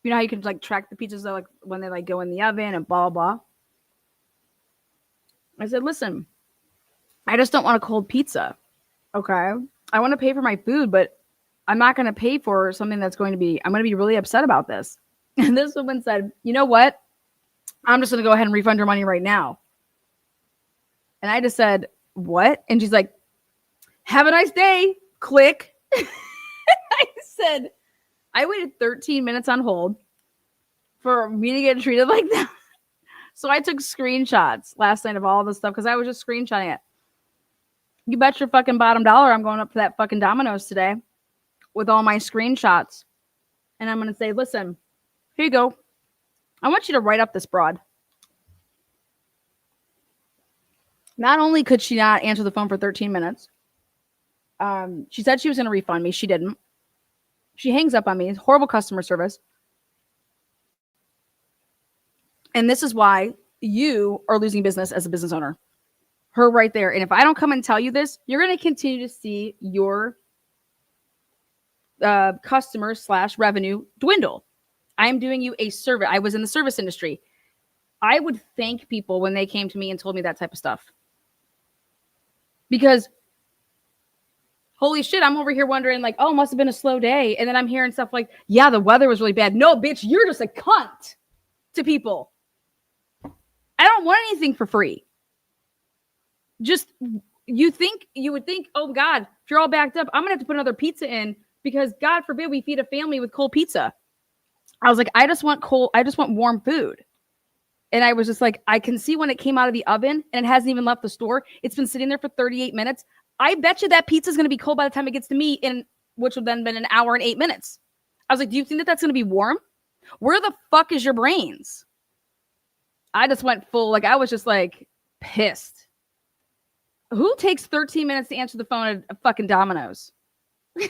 You know how you can like track the pizzas like when they like go in the oven and blah, blah, blah. I said, listen, I just don't want a cold pizza. Okay. I want to pay for my food, but I'm not going to pay for something that's going to be, I'm going to be really upset about this. And this woman said, you know what? I'm just going to go ahead and refund your money right now. And I just said, what? And she's like, have a nice day. Click. I said, I waited 13 minutes on hold for me to get treated like that. So I took screenshots last night of all this stuff because I was just screenshotting it. You bet your fucking bottom dollar I'm going up to that fucking Domino's today with all my screenshots. And I'm going to say, listen, here you go. I want you to write up this broad. Not only could she not answer the phone for 13 minutes, she said she was going to refund me. She didn't. She hangs up on me. It's horrible customer service. And this is why you are losing business as a business owner. Her right there. And if I don't come and tell you this, you're going to continue to see your customers / revenue dwindle. I am doing you a service. I was in the service industry. I would thank people when they came to me and told me that type of stuff. Because holy shit, I'm over here wondering like, oh, must have been a slow day. And then I'm hearing stuff like, yeah, the weather was really bad. No, bitch, you're just a cunt to people. I don't want anything for free. Just you would think, oh God, if you're all backed up, I'm gonna have to put another pizza in because God forbid we feed a family with cold pizza. I was like, I just want warm food. And I was just like, I can see when it came out of the oven and it hasn't even left the store. It's been sitting there for 38 minutes. I bet you that pizza is going to be cold by the time it gets to me, which would then been an hour and 8 minutes. I was like, do you think that that's going to be warm? Where the fuck is your brains? I just went full, like, I was just like pissed. Who takes 13 minutes to answer the phone at fucking Domino's? I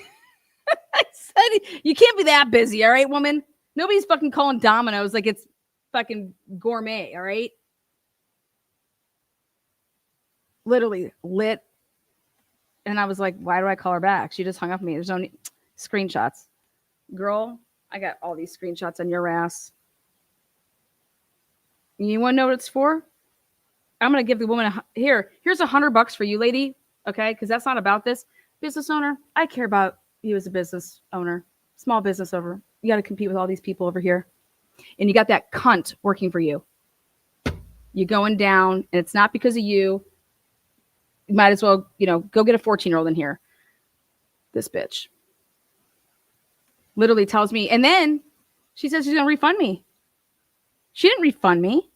said, you can't be that busy, all right, woman? Nobody's fucking calling Domino's like it's fucking gourmet, all right? Literally lit. And I was like, why do I call her back? She just hung up on me. There's no screenshots. Girl, I got all these screenshots on your ass. You want to know what it's for? I'm going to give the woman here's $100 for you, lady. Okay. Cause that's not about this business owner. I care about you as a business owner, small business owner. You got to compete with all these people over here. And you got that cunt working for you. You're going down and it's not because of you. You might as well, go get a 14-year-old in here. This bitch literally tells me. And then she says she's going to refund me. She didn't refund me.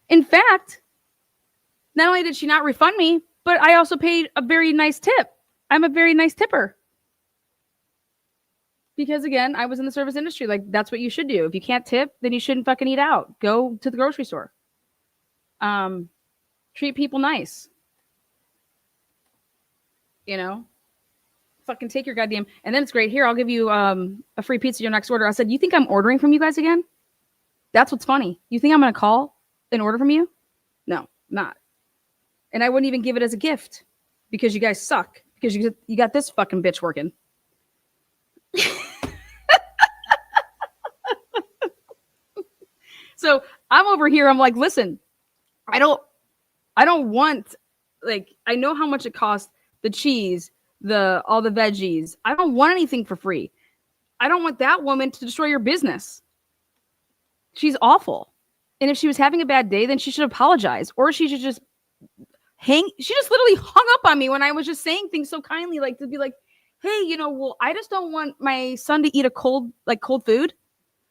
In fact, not only did she not refund me, but I also paid a very nice tip. I'm a very nice tipper. Because again, I was in the service industry. Like, that's what you should do. If you can't tip, then you shouldn't fucking eat out. Go to the grocery store. Treat people nice. Fucking take your goddamn. And then it's great. Here, I'll give you a free pizza your next order. I said, you think I'm ordering from you guys again? That's what's funny. You think I'm going to call and order from you? No, not. And I wouldn't even give it as a gift because you guys suck. Because you got this fucking bitch working. So I'm over here. I'm like, listen, I don't want, like, I know how much it costs, the cheese, all the veggies. I don't want anything for free. I don't want that woman to destroy your business. She's awful. And if she was having a bad day, then she should apologize, or she should just she just literally hung up on me when I was just saying things so kindly, like to be like, hey, well, I just don't want my son to eat cold food.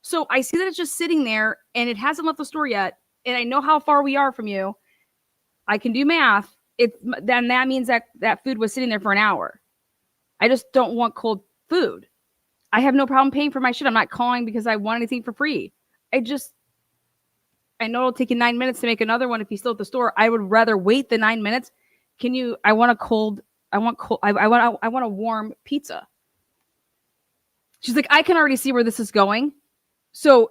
So I see that it's just sitting there and it hasn't left the store yet. And I know how far we are from you. I can do math. Then that means that food was sitting there for an hour. I just don't want cold food. I have no problem paying for my shit. I'm not calling because I want anything for free. I know it'll take you 9 minutes to make another one if you're still at the store. I would rather wait the 9 minutes. I want a warm pizza. She's like, I can already see where this is going. So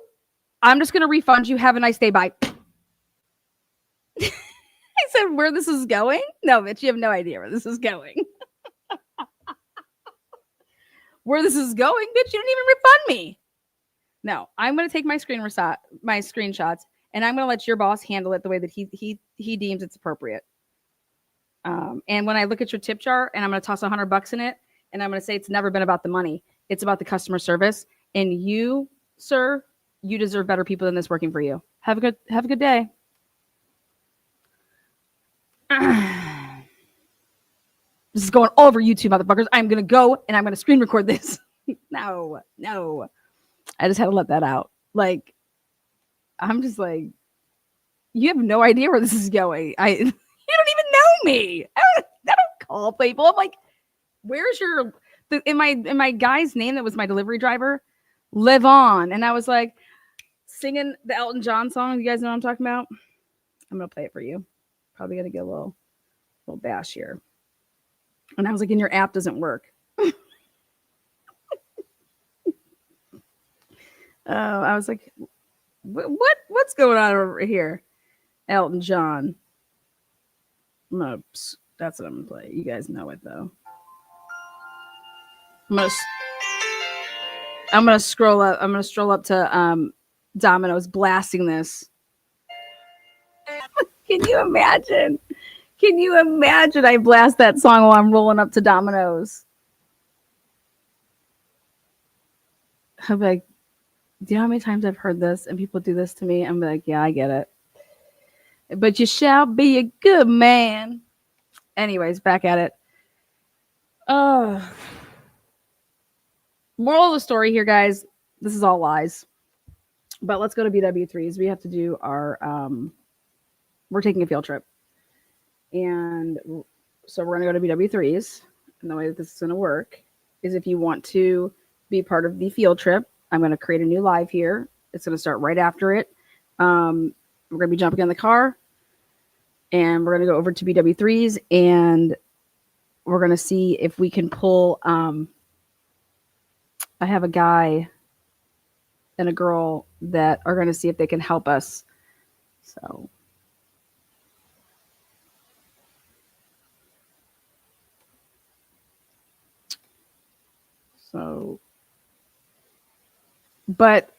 I'm just going to refund you. Have a nice day. Bye. I said, where this is going? No, bitch, you have no idea where this is going. Where this is going, bitch, you didn't even refund me. No, I'm going to take my screenshots, and I'm going to let your boss handle it the way that he deems it's appropriate. And when I look at your tip jar, and I'm going to toss $100 in it, and I'm going to say it's never been about the money. It's about the customer service. And you, sir, you deserve better people than this working for you. Have a good day. This is going all over YouTube, motherfuckers. I'm going to go and I'm going to screen record this. No. I just had to let that out. Like, I'm just like, you have no idea where this is going. You don't even know me. I don't call people. I'm like, where's in my guy's name that was my delivery driver, Live On. And I was like singing the Elton John song. You guys know what I'm talking about? I'm going to play it for you. Probably going to get a little little bash here. And I was like, and your app doesn't work. I was like, what's going on over here? Elton John. That's what I'm gonna play. You guys know it though. I'm gonna I'm gonna scroll up. I'm gonna stroll up to Domino's blasting this. Can you imagine? Can you imagine? I blast that song while I'm rolling up to Domino's. I'm like, do you know how many times I've heard this and people do this to me? I'm like, yeah, I get it. But you shall be a good man. Anyways, back at it. Oh, moral of the story here, guys. This is all lies. But let's go to BW3s. We have to do our. We're taking a field trip, and so we're going to go to BW3s. And the way that this is going to work is if you want to be part of the field trip, I'm going to create a new live here. It's going to start right after it. We're going to be jumping in the car, and we're going to go over to BW3s, and we're going to see if we can pull. I have a guy and a girl that are going to see if they can help us. But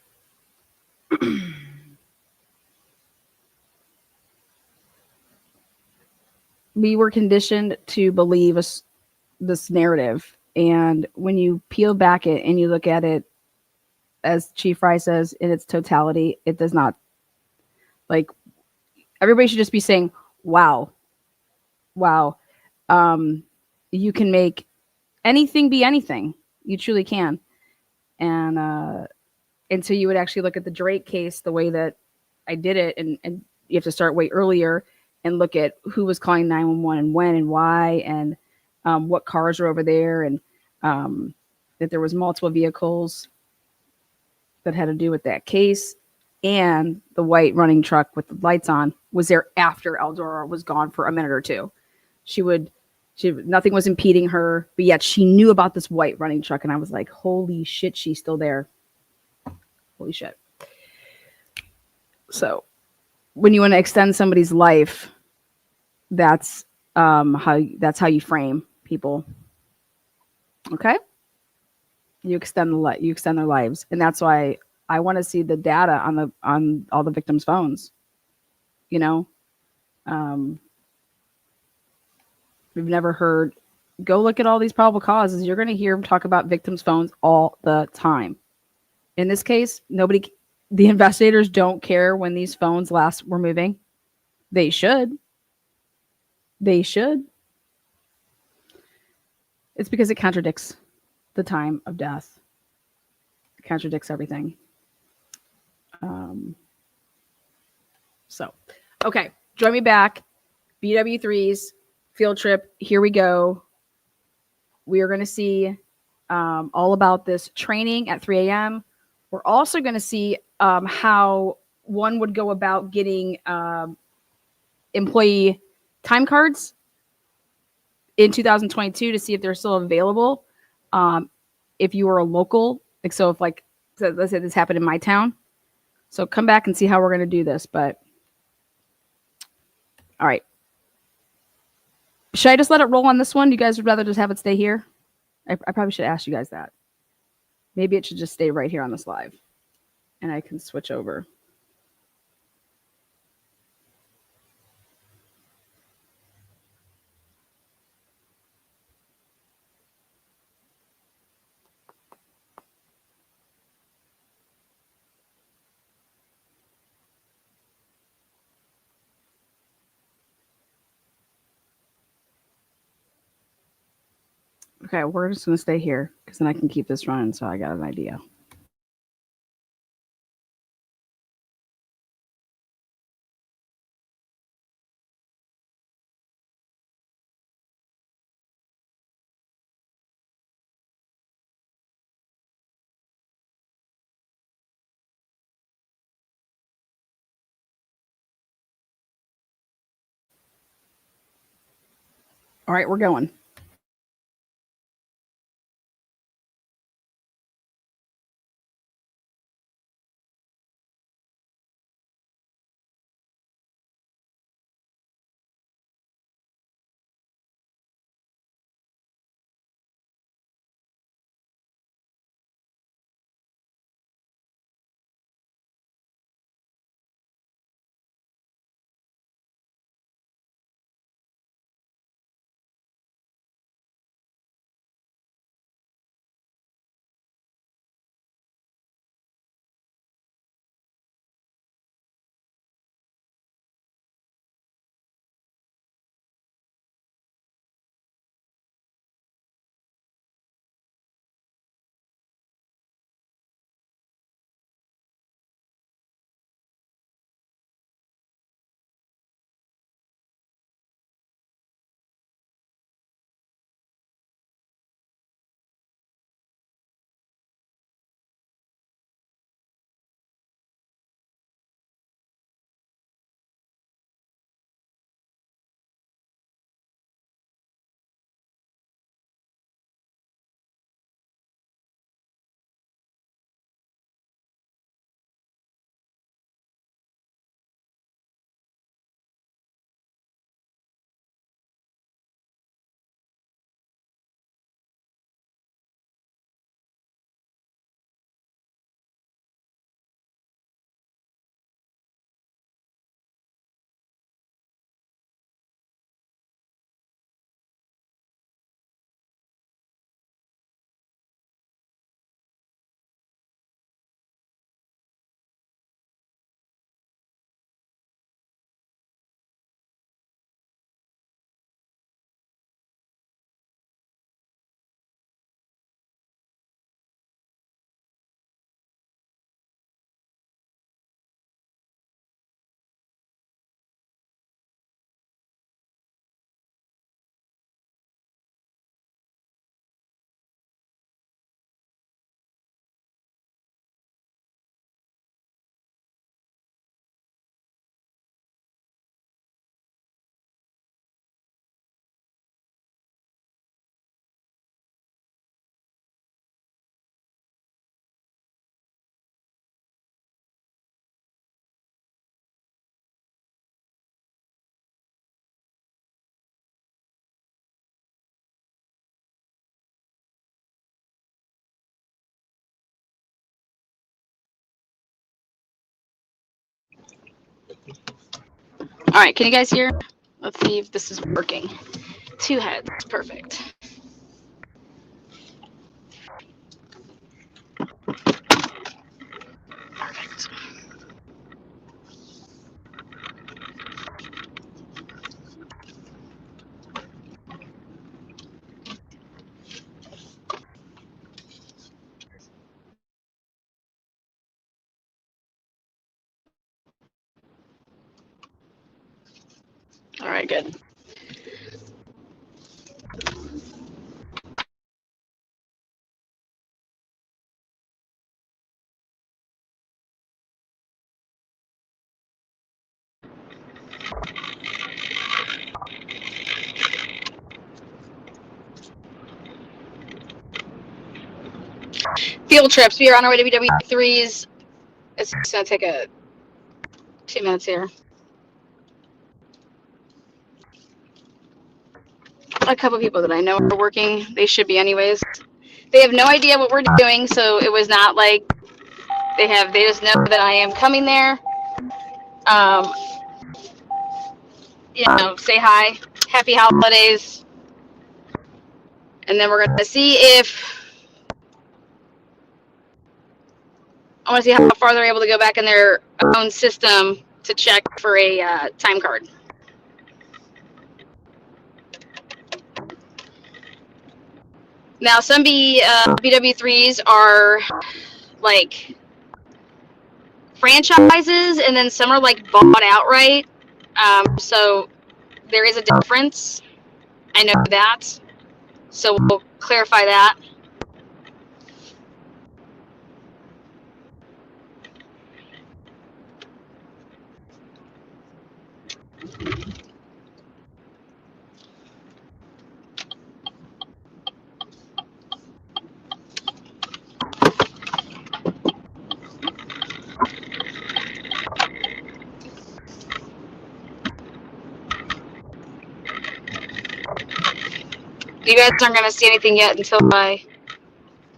we were conditioned to believe this narrative. And when you peel back it and you look at it, as Chief Fry says, in its totality, it does not. Like, everybody should just be saying, wow, wow. You can make anything be anything. You truly can. And so you would actually look at the Drake case the way that I did it, and you have to start way earlier and look at who was calling 911 and when and why, and what cars are over there, and that there was multiple vehicles that had to do with that case. And the white running truck with the lights on was there after Eldora was gone for a minute or two. Nothing was impeding her, but yet she knew about this white running truck. And I was like, holy shit, she's still there. Holy shit. So when you want to extend somebody's life, that's how you frame people. Okay? You extend their lives. And that's why I want to see the data on all the victims' phones. You know? We've never heard. Go look at all these probable causes. You're going to hear them talk about victims' phones all the time. In this case, the investigators don't care when these phones last were moving. They should. They should. It's because it contradicts the time of death. It contradicts everything. So, okay. Join me back. BW3s, field trip. Here we go. We are going to see all about this training at 3 a.m. We're also going to see how one would go about getting employee time cards in 2022 to see if they're still available. If you are a local, like, so if let's say this happened in my town. So come back and see how we're going to do this. But all right. Should I just let it roll on this one? You guys would rather just have it stay here? I probably should ask you guys that. Maybe it should just stay right here on this live. And I can switch over. Okay, we're just going to stay here because then I can keep this running so I got an idea. All right, we're going. All right, can you guys hear? Let's see if this is working. Two heads, perfect. Perfect. All right, good. Field trips. We are on our way to BW3s. It's going to take 2 minutes here. A couple people that I know are working. They should be anyways. They have no idea what we're doing, so it was not like they just know that I am coming there. Um, say hi, happy holidays, and then we're gonna see if I want to see how far they're able to go back in their own system to check for a time card. Now, some BW3s are like franchises, and then some are like bought outright. So there is a difference. I know that. So we'll clarify that. You guys aren't going to see anything yet until I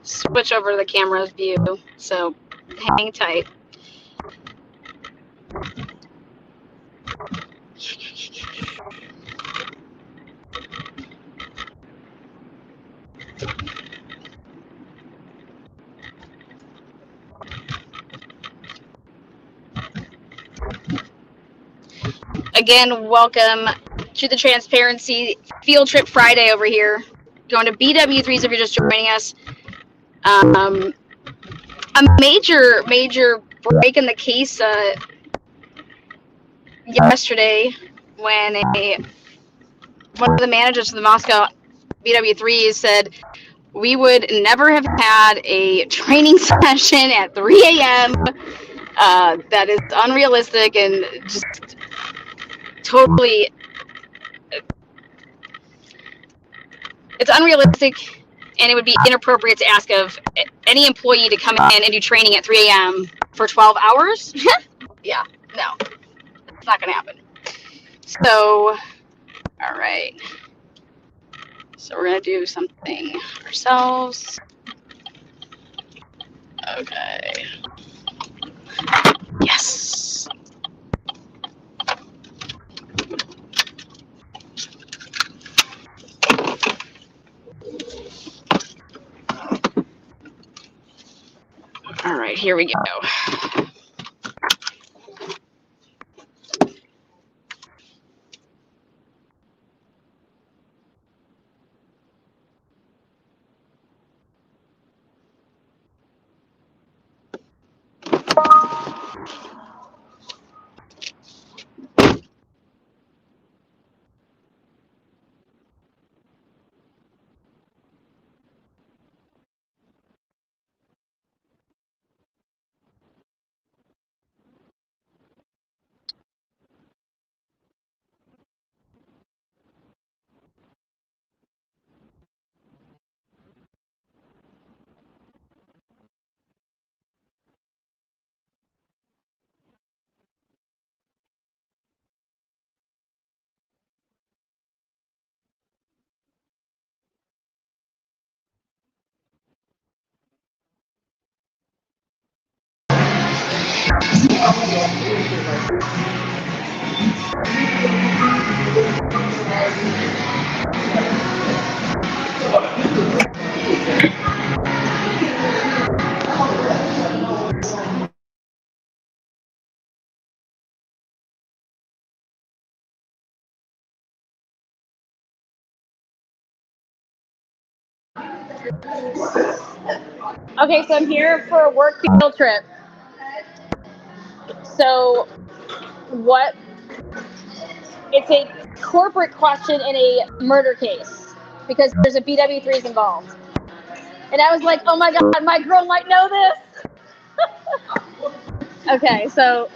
switch over to the camera's view. So hang tight. Again, welcome to the Transparency Field Trip Friday over here. Going to BW3s if you're just joining us. A major break in the case yesterday when one of the managers of the Moscow BW3s said we would never have had a training session at 3 a.m. That is unrealistic and just totally, it's unrealistic, and it would be inappropriate to ask of any employee to come in and do training at 3 a.m. for 12 hours. Yeah, no, it's not going to happen. So, all right. So we're going to do something ourselves. Okay. Yes. All right, here we go. Okay, so I'm here for a work field trip. So what? It's a corporate question in a murder case because there's a BW3s involved. And I was like, oh my God, my girl might know this. Okay, so.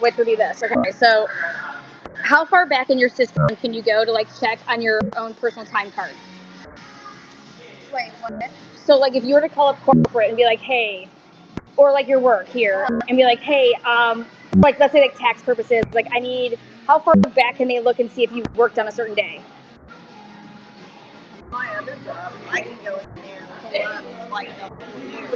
Which would be this. Okay, so how far back in your system can you go to like check on your own personal time card? Wait, what? So like if you were to call up corporate and be like, hey, or like your work here and be like, hey, like let's say like tax purposes, like I need, how far back can they look and see if you worked on a certain day? My other job, I can go in there and pull up like the whole year.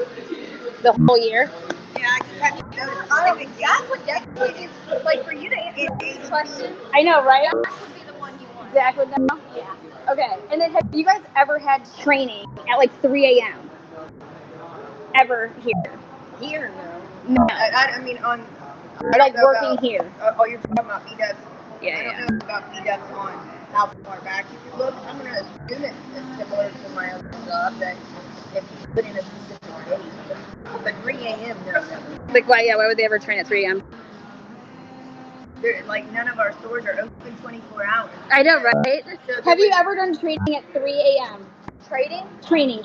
The whole year? Yeah, I just have to notice. Oh, that's what that is. Like for you to answer this question, I know, right? Zach would be the one you want. Zach would know? Yeah. Okay, and then have you guys ever had training at like 3 a.m.? Ever here? Here, no. No. I mean, on. Like working here. Oh, you're talking about BW. Yeah, I don't know about BW on how far back you can look. I'm going to assume it's similar to my other job that if you put in a specific date. But 3 a.m. no. Like why would they ever train at 3 a.m.? Like none of our stores are open 24 hours. I know, right? So have you ever done training at 3 a.m.? Trading? Training.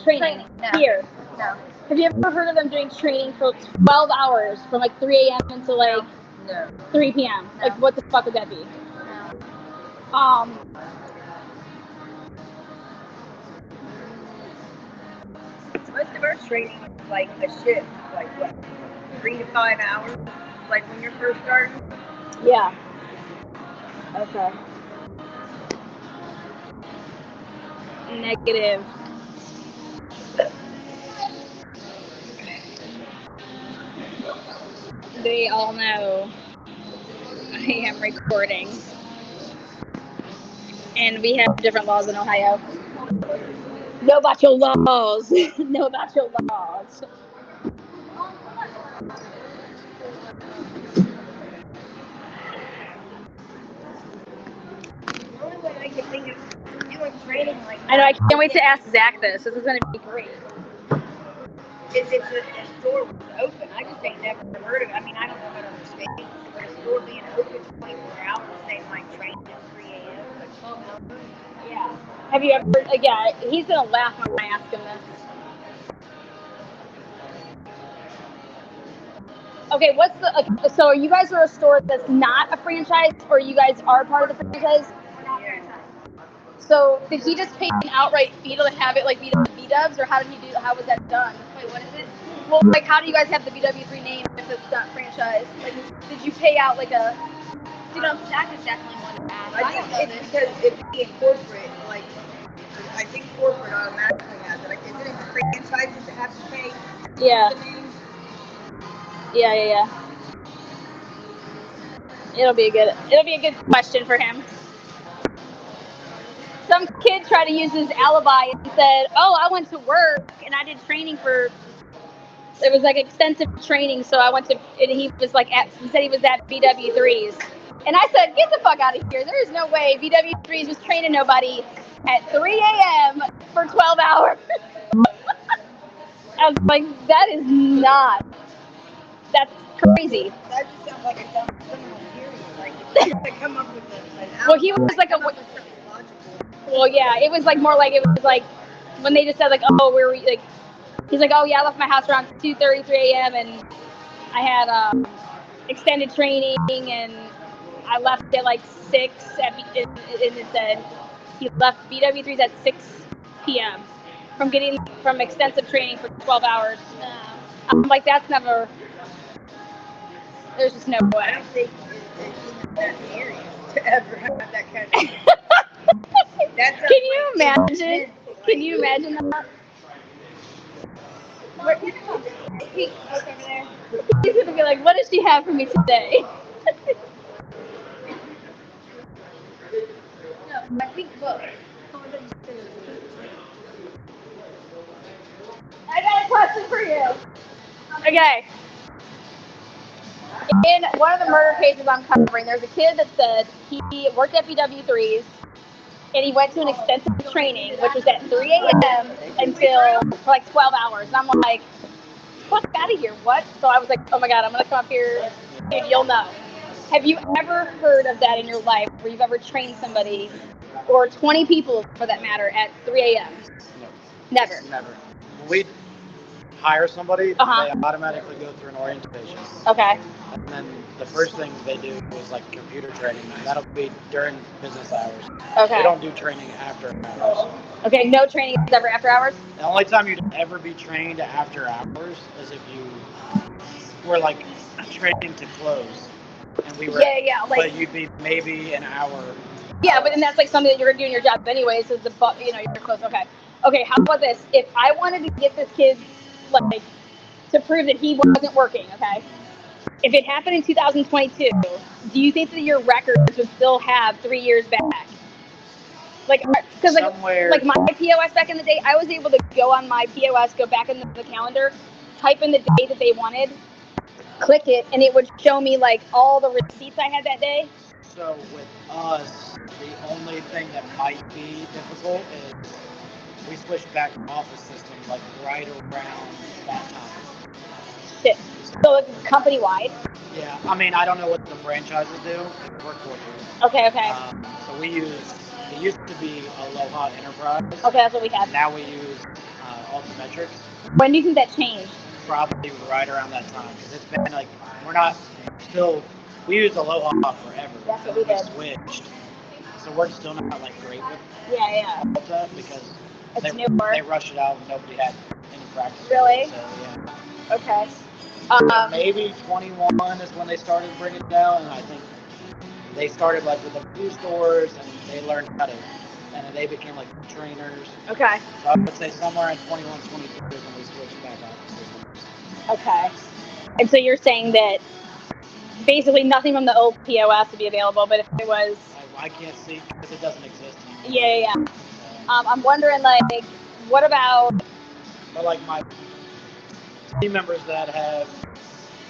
No. Here. No. Have you ever heard of them doing training for 12 hours from like 3 a.m. until like 3 p.m.? No. Like what the fuck would that be? No. most of our training is like a shift, like what, 3 to 5 hours, like when you're first starting. Yeah. Okay. Negative. They all know I am recording. And we have different laws in Ohio. Know about your laws. Know about your laws. The only way I can think of doing training like that. I know, I can't wait to ask Zach this. This is going to be great. Is if a store was open. I just ain't never heard of it. I mean, I don't know about other states, but a store being open 24 hours, saying like training at 3 a.m. like 12 hours. Yeah. Have you ever? Yeah, he's going to laugh when I ask him this. Okay, what's the? Okay, so you guys are a store that's not a franchise, or you guys are part of the franchise? We're not franchise. So did he just pay an outright fee to have it like B-Dubs, or how did he do? How was that done? Wait, what is it? Well, like, how do you guys have the BW3 name if it's not franchise? Like, did you pay out like a? Dude, Zach is definitely one to ask. I think it's because if we incorporate, like, I think corporate automatically has it. Like, isn't it franchises that have to pay Yeah. the name? Yeah. It'll be a good question for him. Some kid tried to use his alibi and said, "Oh, I went to work and I did training for." It was like extensive training, so I went to, and he was like, he said he was at BW3's, and I said, "Get the fuck out of here! There is no way BW3's was training nobody at 3 a.m. for 12 hours." I was like, "That is not. That's crazy." That just sounds like a dumb criminal period. Like, if you gotta come up with an Well, he was like a. Well, yeah, it was like more like it was like when they just said like, "Oh, where were you?" Like, he's like, "Oh yeah, I left my house around 2:33 a.m. and I had extended training and I left at like 6 and it said he left BW3's at 6 p.m. from extensive training for 12 hours. I'm like, that's never. There's just no I way. don't think it's that serious to ever have that kind of. Can you imagine? Can you imagine that? He's gonna be like, "What does she have for me today?" No, I think, look. I got a question for you. Okay. In one of the murder cases I'm covering, there's a kid that said he worked at BW3's and he went to an extensive training, which was at 3 a.m. until for like 12 hours. And I'm like, fuck out of here. What? So I was like, oh my God, I'm going to come up here. Dude, you'll know. Have you ever heard of that in your life where you've ever trained somebody or 20 people for that matter at 3 a.m.? No. Never. When we hire somebody, they automatically go through an orientation. Okay. And then the first thing they do is like computer training, and that'll be during business hours. Okay. They don't do training after hours. Okay, no training is ever after hours? The only time you'd ever be trained after hours is if you were like training to close. And we were, Yeah, like, but you'd be maybe an hour. Yeah, but then that's like something that you're doing your job anyway, so you're close. Okay, how about this? If I wanted to get this kid, like, to prove that he wasn't working, okay? If it happened in 2022, do you think that your records would still have 3 years back? Like, because like my POS back in the day, I was able to go on my POS, go back into the calendar, type in the day that they wanted, click it, and it would show me like all the receipts I had that day. So with us, the only thing that might be difficult is we switched back to office system like right around that time. Shit. So it's company wide? Yeah, I mean, I don't know what the franchises do. We're corporate. Okay. So it used to be Aloha Enterprise. Okay, that's what we had. Now we use Ultimetrics. When do you think that changed? Probably right around that time, because it's been like, we used Aloha forever. That's what we did. Switched. So we're still not like great with Yeah. that because It's they rushed it out and nobody had any practice. Really? So, yeah. Okay. Maybe 21 is when they started bringing it down, and I think they started like with a few stores, and they learned how to, and then they became like trainers. Okay. So I would say somewhere in 21, 22 is when we switched back off the systems. Okay. And so you're saying that basically nothing from the old POS would be available, but if it was... I can't see because it doesn't exist anymore. Yeah. I'm wondering, like, what about... But like my team members that have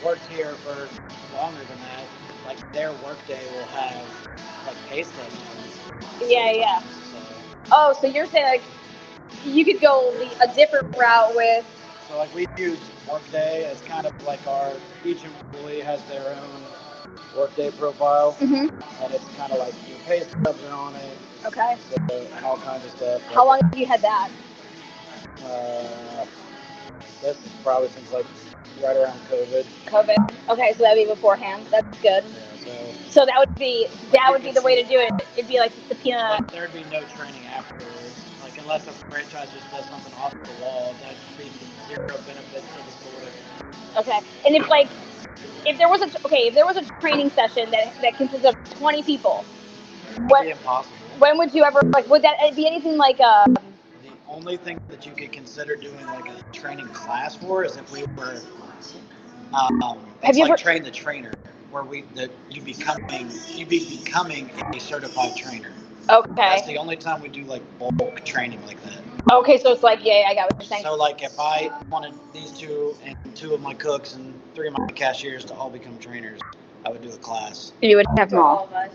worked here for longer than that, like their workday will have like pay stubs. Yeah. So, Oh, so you're saying like you could go a different route with... So like we use Workday as kind of like each employee has their own Workday profile, Mm-hmm. and it's kind of like your pay stubs are on it. Okay. And all kinds of stuff. How long have you had that? This is probably since like right around COVID. Okay, so that'd be beforehand. That's good. Yeah, so that would be the way to do it. It'd be like the peanut. Like there'd be no training afterwards. Like unless a franchise just does something off the wall, that'd be zero benefit to the store. Okay, and if there was a training session that consists of 20 people, That'd be impossible. When would you ever would that be anything like The only thing that you could consider doing like a training class for is if we were train the trainer, where you'd be becoming a certified trainer. Okay. That's the only time we do like bulk training like that. Okay, so it's like, I got what you're saying. So like if I wanted these two and two of my cooks and three of my cashiers to all become trainers, I would do a class. You would have them all. Of us.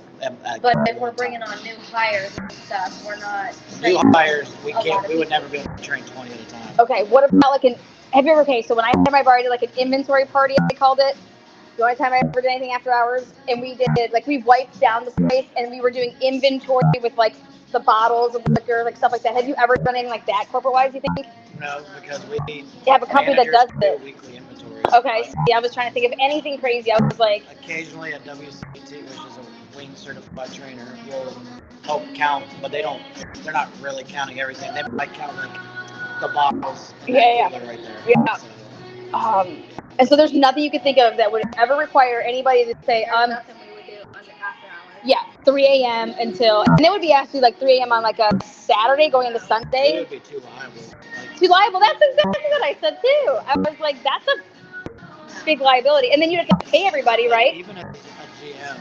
But if we're bringing on new hires and stuff, we're not. New hires, we would never be able to train 20 at a time. Okay, what about have you ever, so when I had my bar, I did like an inventory party, I called it. The only time I ever did anything after hours, and we did, we wiped down the place, and we were doing inventory with, the bottles of liquor, stuff like that. Have you ever done anything like that, corporate-wise, you think? No, because we have a company that does it. Weekly inventory. Okay, I was trying to think of anything crazy. I was like... Occasionally a WCT, which is a wing certified trainer, will help count, but they're not really counting everything. They might count, the bottles. Yeah. Right there. Yeah. So. And so there's nothing you could think of that would ever require anybody to say, nothing we would do under after hours. Yeah, 3 a.m. until, and it would be actually 3 a.m. on a Saturday going into Sunday. It would be too liable. Too liable? That's exactly what I said too. I was like, that's a big liability. And then you'd have to pay everybody, right? Even a GM,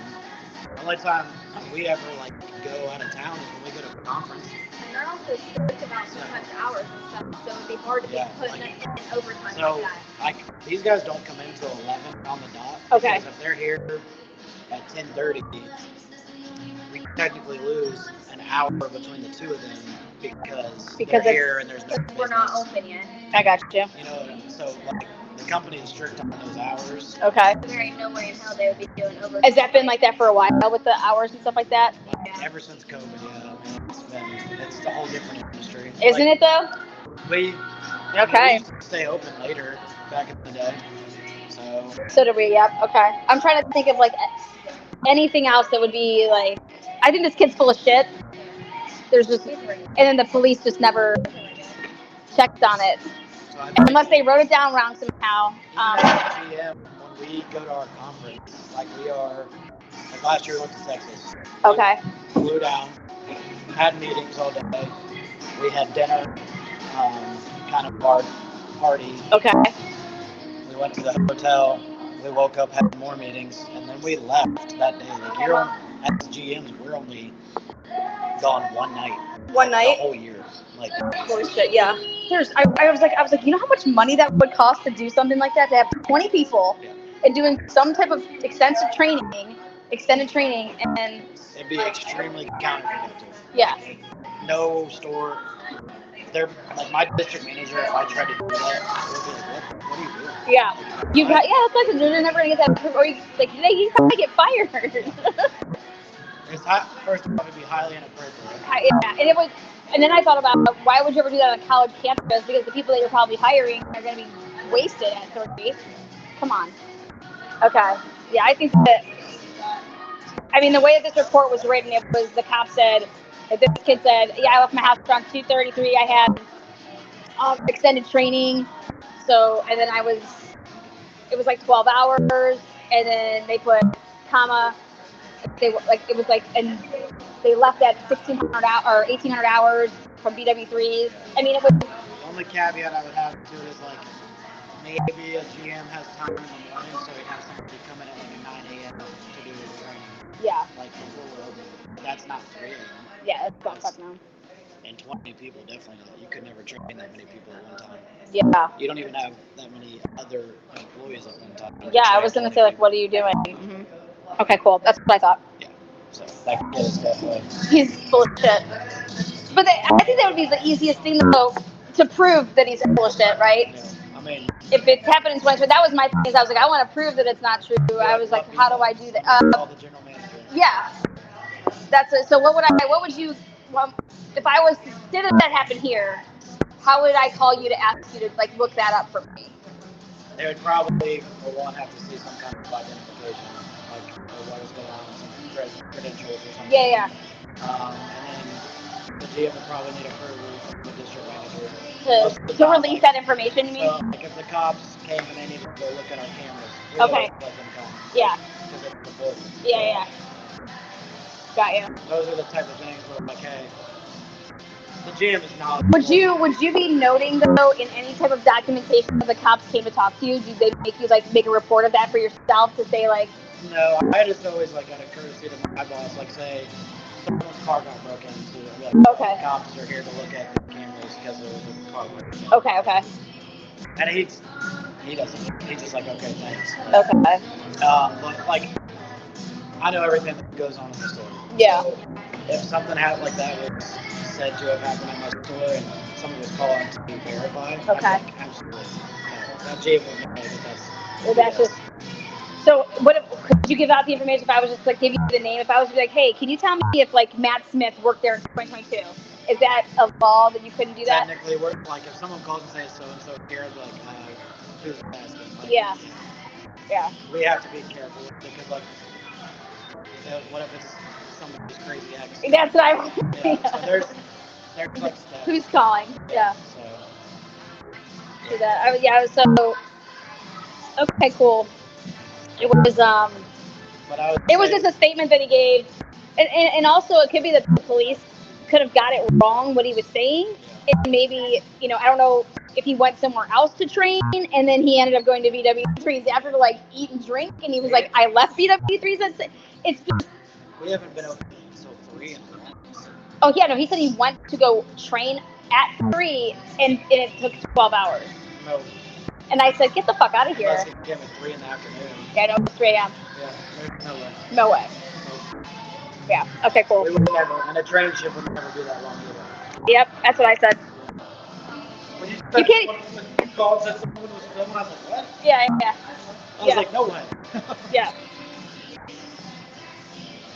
the only time we ever go out of town is when we go to a conference. And they're also strict about sometimes hours and stuff, so it'd be hard to be putting in overtime so, like that. These guys don't come in till 11 on the dot. Okay. Because if they're here at 10:30, we technically lose an hour between the two of them because they're here and there's no business. We're not open yet. I got you. So the company is strict on those hours. Okay. There ain't no way in hell they would be doing overtime. Has that been like that for a while with the hours and stuff like that? Ever since COVID, it's a whole different industry. Isn't it though? We used to stay open later back in the day. So did we, yep, okay. I'm trying to think of anything else that would be I think this kid's full of shit. There's just, and then the police just never checked on it. Unless they wrote it down wrong somehow. GM, when we go to our conference, we are, last year we went to Texas. Okay. We flew down, had meetings all day. We had dinner, kind of party. Okay. We went to the hotel. We woke up, had more meetings, and then we left that day. As GMs, we're only gone one night. One night? The whole year. Holy shit, yeah. I was like, you know how much money that would cost to do something like that? To have 20 people and doing some type of extended training, and it'd be extremely counterproductive. Yeah. No store. They're my district manager. If I tried to do that, would be what are you doing? Yeah. That's like you're never gonna get that. Or you probably get fired. First of all, it'd be highly inappropriate. Yeah, and then I thought about why would you ever do that on a college campus? Because the people that you're probably hiring are going to be wasted at 30. Come on. Okay. Yeah, I think that. The way that this report was written, it was the cop said, this kid said, I left my house around 2:33. I had extended training. So, and then it was like 12 hours, and then they put comma. And they left at 1,600 or 1,800 hours from BW3s. I mean, it was. The only caveat I would have to it is like maybe a GM has time in the morning, so he'd have somebody come in at like 9 a.m. to do his training. Yeah. Like before we're open. That's not 3 a.m. Yeah, that's not fuck no. And 20 people definitely not. You could never train that many people at one time. Yeah. You don't even have that many other employees at one time. Yeah, I was gonna say like, what are you doing? Mm-hmm. Okay, cool. That's what I thought. Yeah. So that kid is definitely. He's full of shit. But I think that would be the easiest thing though to prove that he's full of shit, right? Yeah. I mean, if it's happened in 2020, that was my thing. Is I was like, I want to prove that it's not true. I was like, how do I do that? Call the general manager. Yeah, that's it. So what would you, if I was, did that happen here? How would I call you to ask you to like look that up for me? They would probably, for one, have to see some kind of identification, like what is going on, some credentials or something. Yeah. And then the GM would probably need approval from the district manager to release that information. You mean? So, like if the cops came and they needed to go look at our cameras, we okay. let them come. Yeah. Because it's important. Yeah. Got you. Those are the type of things where like, hey. The GM is knowledgeable. Would you be noting though in any type of documentation that the cops came to talk to you? Do they make you like make a report of that for yourself to say like? No, I just always like out of courtesy to my boss, like say someone's car got broken into, like okay. The cops are here to look at the cameras because there was a car broken. Okay. And he doesn't. He's just like, okay, thanks. Okay. But like, I know everything that goes on in the store. Yeah. So if something happened like that was said to have happened in my store and someone was calling to be verified, okay. I'd be like, absolutely. No, that GM would know that that's just. So could you give out the information if I was just like give you the name? If I was to be like, hey, can you tell me if like Matt Smith worked there in 2022? Is that a law that you couldn't do that? Technically, we're like if someone calls and says so and so here, like who's asking? Like, yeah. We have to be careful because like, what if it's somebody's crazy ex? That's what I. Yeah. So there's like stuff. Who's calling? Yeah. So. Yeah. So. Okay. Cool. It was it was just a statement that he gave, and also it could be that the police could have got it wrong what he was saying, and maybe I don't know if he went somewhere else to train and then he ended up going to BW3s after to like eat and drink, and he was like, I left BW3s. It's just we haven't been open until 3 in the morning. Oh yeah, no, he said he went to go train at 3 and it took 12 hours. No. And I said, get the fuck out of here. Unless he came at 3 in the afternoon. Yeah, no, it's 3 a.m. Yeah, there's no way. No way. Yeah, okay, cool. We would never, and a train shift would never be that long either. Yep, that's what I said. When you can't. You called and said someone was filming, I was like, what? Yeah. I was like, no way. Yeah.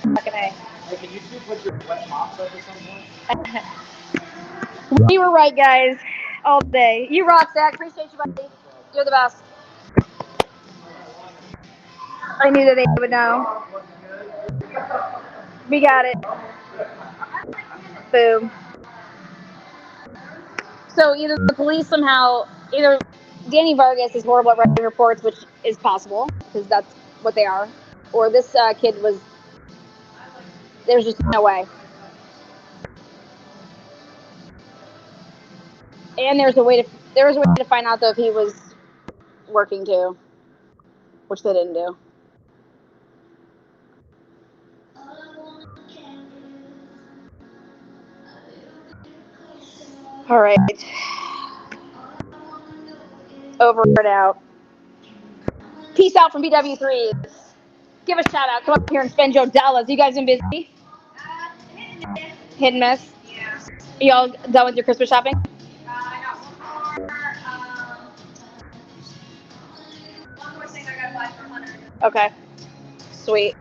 Fucking A. Hey, can you two put your wet mops up or something? We were right, guys. All day. You rock, Zach. Appreciate you, buddy. You're the best. I knew that they would know. We got it. Boom. So either the police either Danny Vargas is horrible at writing reports, which is possible because that's what they are, or this kid was. There's just no way. And there was a way to find out though if he was working too, which they didn't do. All right. Over and out. Peace out from BW3. Give a shout out. Come up here and spend your dollars. You guys been busy? Hit and miss? Yeah. Are y'all done with your Christmas shopping? I got one more thing I got to buy for 100. Okay. Sweet.